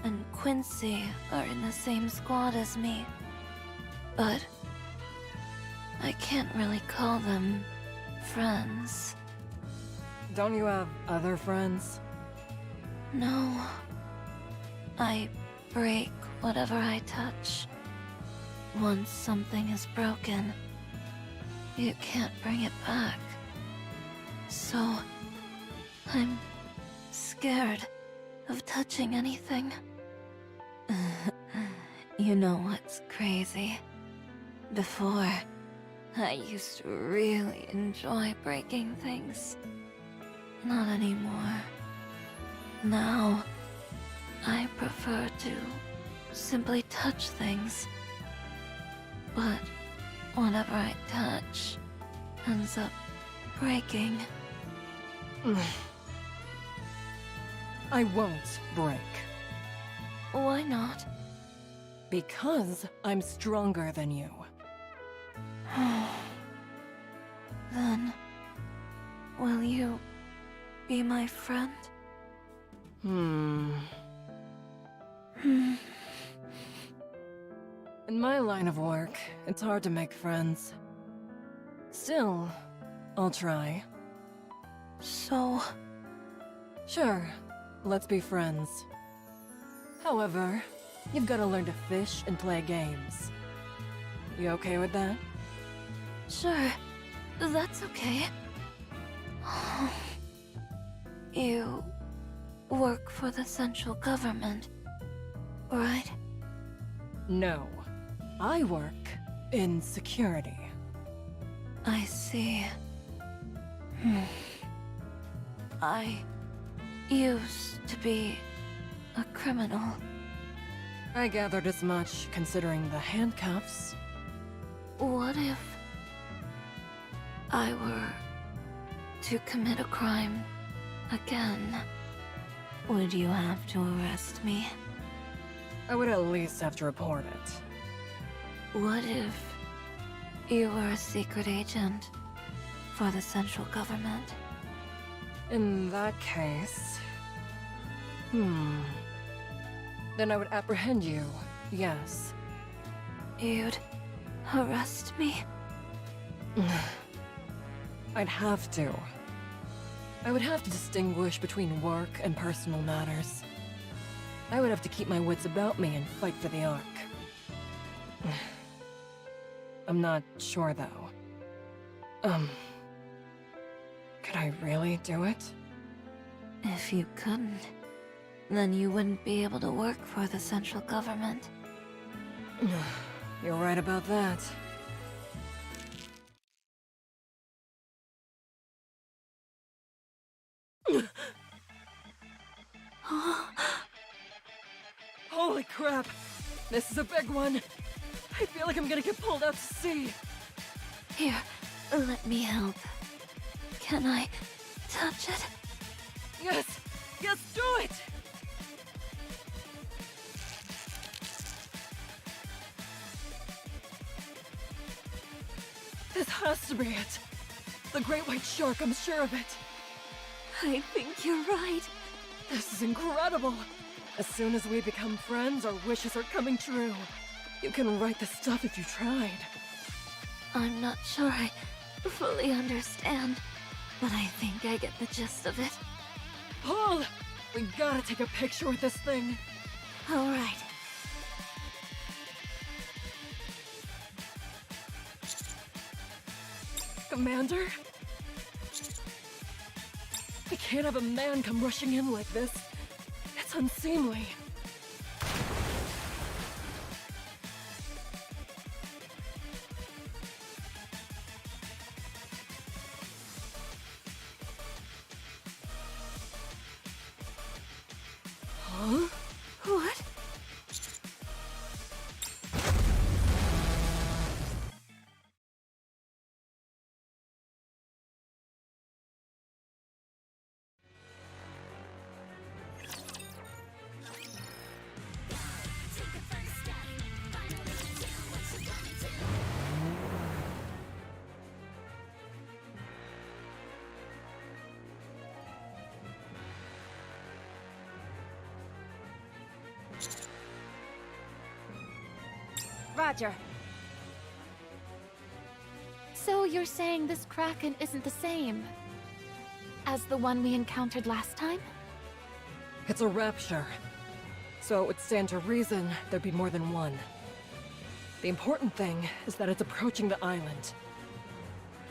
and Quincy are in the same squad as me, but I can't really call them friends. Don't you have other friends? No. I break whatever I touch. Once something is broken, you can't bring it back. So, I'm scared of touching anything. You know what's crazy? Before, I used to really enjoy breaking things. Not anymore. Now, I prefer to simply touch things. But whatever I touch ends up breaking. I won't break. Why not? Because I'm stronger than you. Then, will you be my friend? In my line of work, it's hard to make friends. Still, I'll try. So, Sure, let's be friends. However, you've got to learn to fish and play games. You okay with that? sure, that's okay. You work for the central government, right? No. I work in security. I see. I used to be a criminal. I gathered as much considering the handcuffs. What if I were to commit a crime again? Would you have to arrest me? I would at least have to report it. What if you were a secret agent for the central government? In that case... Then I would apprehend you, yes. You'd arrest me? I'd have to. I would have to distinguish between work and personal matters. I would have to keep my wits about me and fight for the Ark. I'm not sure, though. Could I really do it? If you couldn't, then you wouldn't be able to work for the central government. You're right about that. Holy crap! This is a big one! I feel like I'm gonna get pulled out to sea! Here, let me help. Can I touch it? Yes! Yes, do it! This has to be it! The great white shark, I'm sure of it! I think you're right. This is incredible! As soon as we become friends, our wishes are coming true. You can write this stuff if you tried. I'm not sure I fully understand, but I think I get the gist of it. Paul! We gotta take a picture with this thing. All right. Commander? I can't have a man come rushing in like this. It's unseemly. Huh? Roger. So you're saying this Kraken isn't the same as the one we encountered last time? It's a rapture. So it would stand to reason there'd be more than one. The important thing is that it's approaching the island.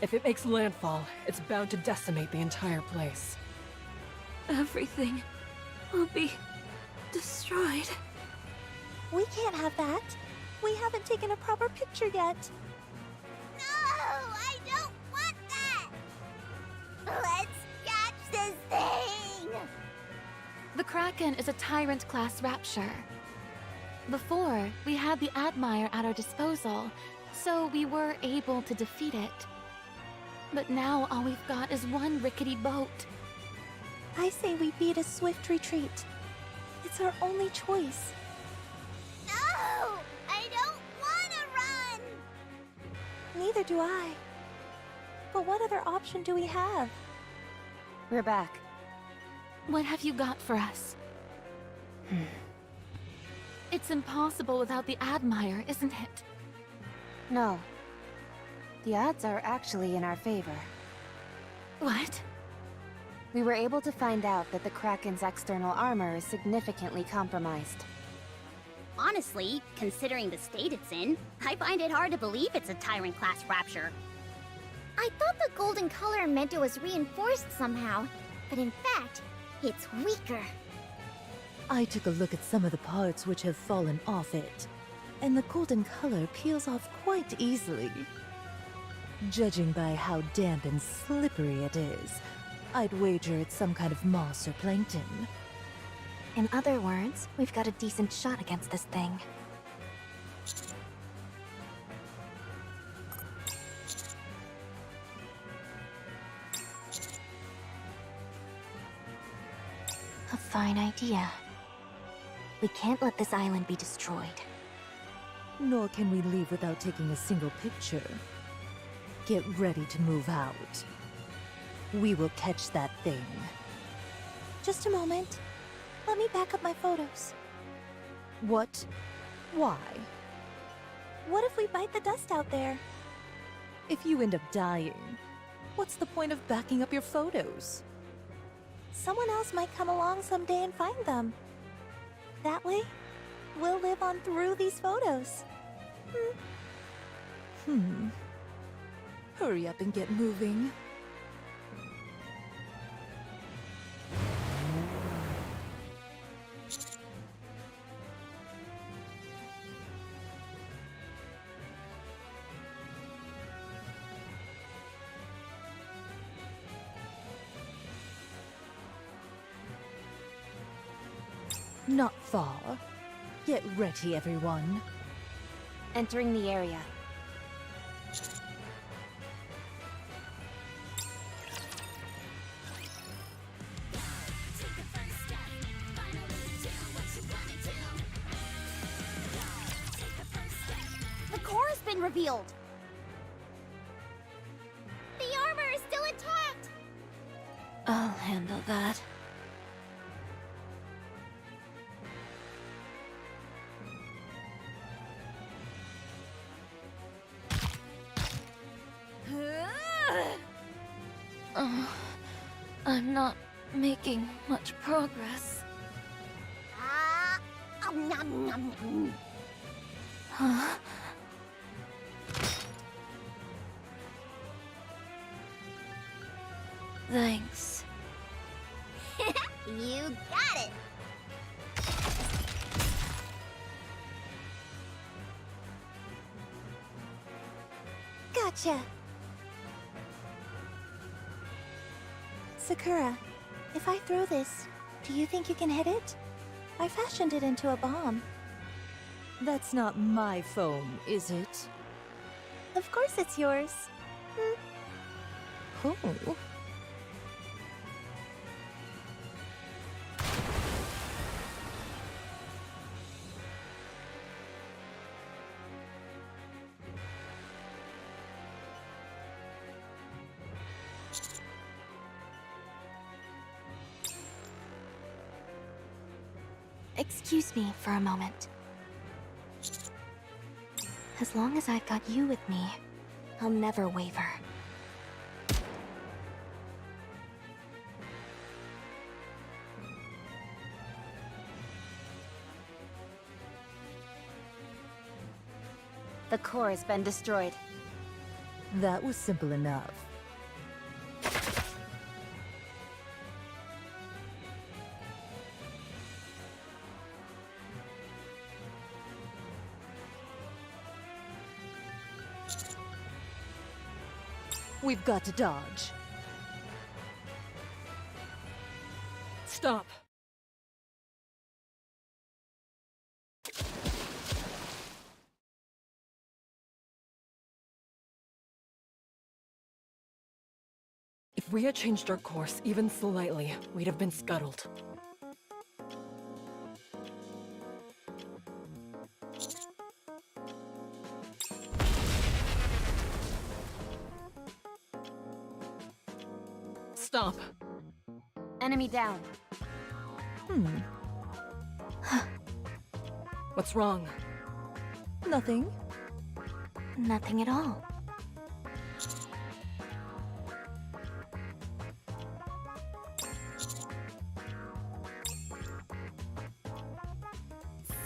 If it makes landfall, it's bound to decimate the entire place. Everything will be destroyed. We can't have that. We haven't taken a proper picture yet. No, I don't want that! Let's catch this thing! The Kraken is a Tyrant-class rapture. Before, we had the Admire at our disposal, so we were able to defeat it. But now all we've got is one rickety boat. I say we beat a swift retreat. It's our only choice. No! I don't want to run! Neither do I. But what other option do we have? We're back. What have you got for us? It's impossible without the Admire, isn't it? No. The odds are actually in our favor. What? We were able to find out that the Kraken's external armor is significantly compromised. Honestly, considering the state it's in, I find it hard to believe it's a Tyrant-class rapture. I thought the golden color meant it was reinforced somehow, but in fact, it's weaker. I took a look at some of the parts which have fallen off it, and the golden color peels off quite easily. Judging by how damp and slippery it is, I'd wager it's some kind of moss or plankton. In other words, we've got a decent shot against this thing. A fine idea. We can't let this island be destroyed. Nor can we leave without taking a single picture. Get ready to move out. We will catch that thing. Just a moment. Let me back up my photos. What? Why? What if we bite the dust out there? If you end up dying, what's the point of backing up your photos? Someone else might come along someday and find them. That way, we'll live on through these photos. Hurry up and get moving. Not far. Get ready, everyone. Entering the area. The core has been revealed! The armor is still intact! I'll handle that. I'm not making much progress. Nom, nom, nom. Huh? Thanks. You got it! Gotcha! Sakura, if I throw this, do you think you can hit it? I fashioned it into a bomb. That's not my foam, is it? Of course it's yours. Oh. Excuse me for a moment. As long as I've got you with me, I'll never waver. The core has been destroyed. That was simple enough. We've got to dodge. Stop! If we had changed our course even slightly, we'd have been scuttled. Stop! Enemy down. What's wrong? Nothing. Nothing at all.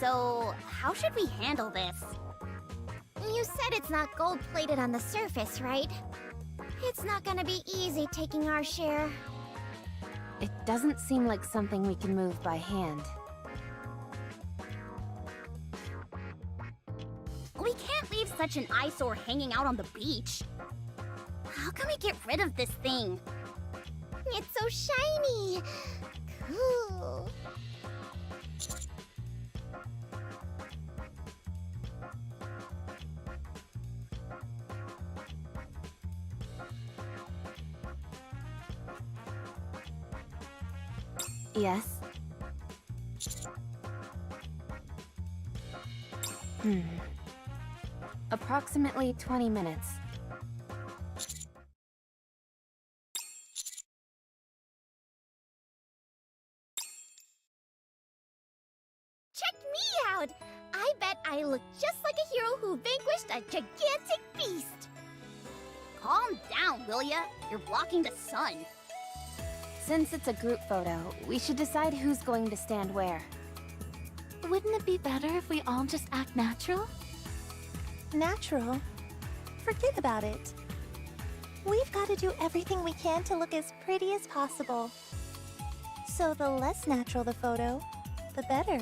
So, how should we handle this? You said it's not gold-plated on the surface, right? It's not gonna be easy taking our share. It doesn't seem like something we can move by hand. We can't leave such an eyesore hanging out on the beach. How can we get rid of this thing? It's so shiny! Cool. Yes? Approximately 20 minutes. Check me out! I bet I look just like a hero who vanquished a gigantic beast! Calm down, will ya? You're blocking the sun. Since it's a group photo, we should decide who's going to stand where. Wouldn't it be better if we all just act natural? Natural? Forget about it. We've got to do everything we can to look as pretty as possible. So the less natural the photo, the better.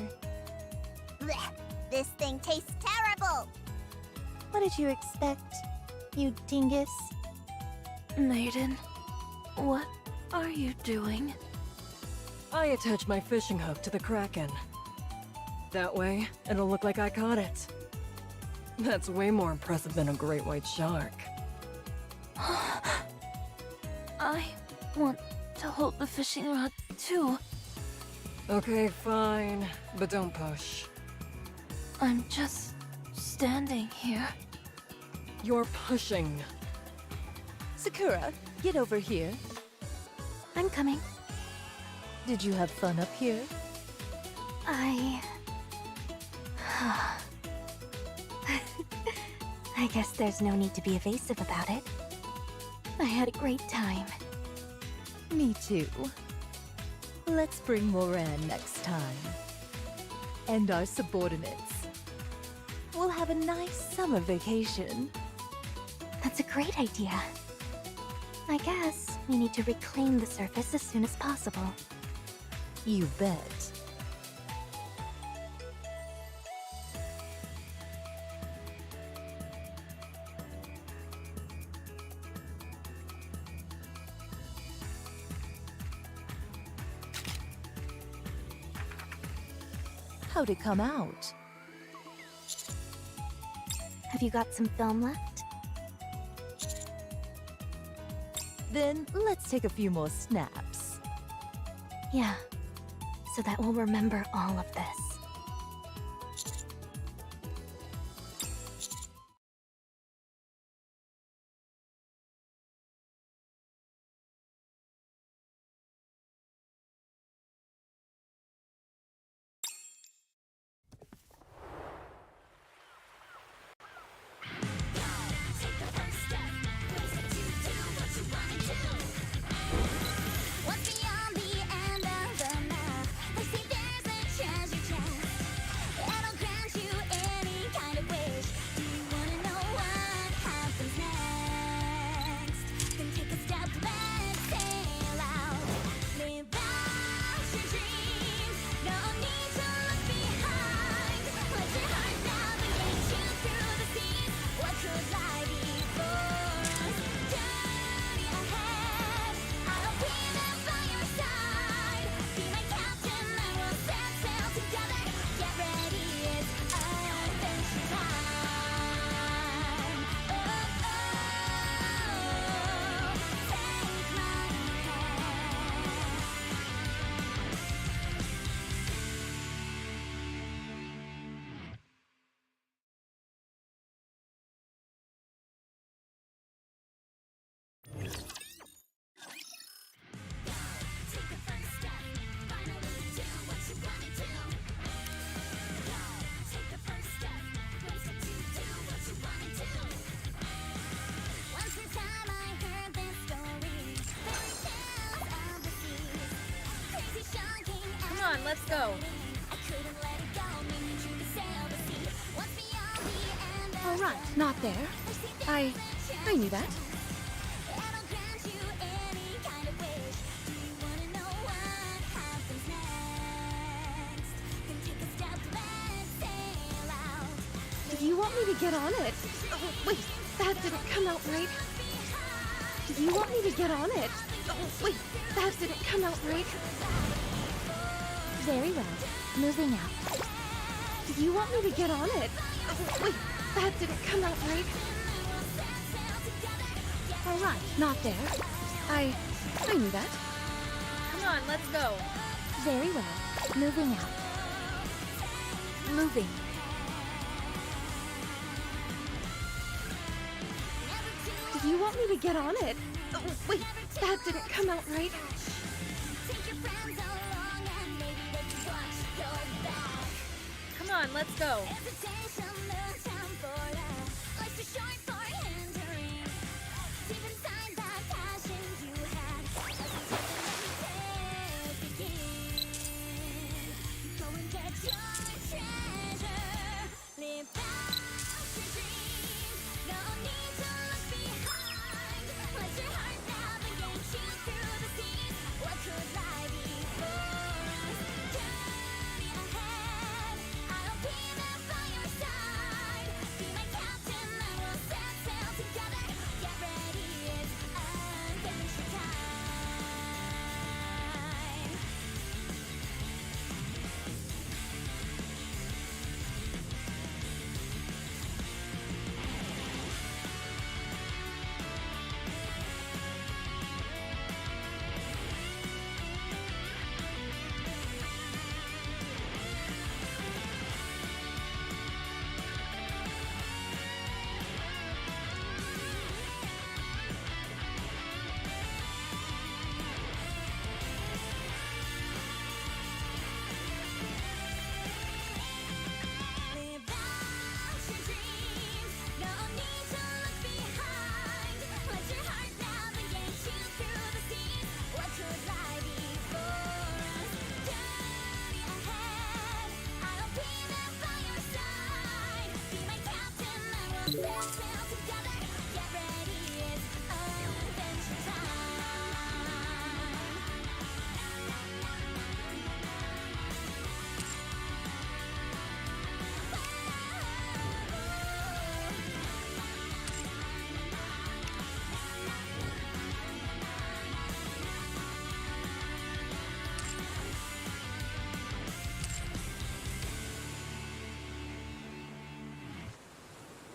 Blech! This thing tastes terrible! What did you expect, you dingus? Maiden, what are you doing? I attached my fishing hook to the Kraken. That way, it'll look like I caught it. That's way more impressive than a great white shark. I want to hold the fishing rod too. Okay, fine, but don't push. I'm just standing here. You're pushing. Sakura, get over here. I'm coming. Did you have fun up here? I guess there's no need to be evasive about it. I had a great time. Me too. Let's bring Moran next time. And our subordinates. We'll have a nice summer vacation. That's a great idea. I guess we need to reclaim the surface as soon as possible. You bet. How'd it come out? Have you got some film left? Then let's take a few more snaps. Yeah, so that we'll remember all of this. on, let's go. All right, not there. I knew that. Did you want me to get on it? Oh, wait, that didn't come out right. Did you want me to get on it? Oh, wait, that didn't come out right. Very well. Moving out. Did you want me to get on it? Oh, wait, that didn't come out right. All right, not there. I knew that. Come on, let's go. Very well. Moving out. Moving. Did you want me to get on it? Oh, wait, that didn't come out right. Come on, let's go.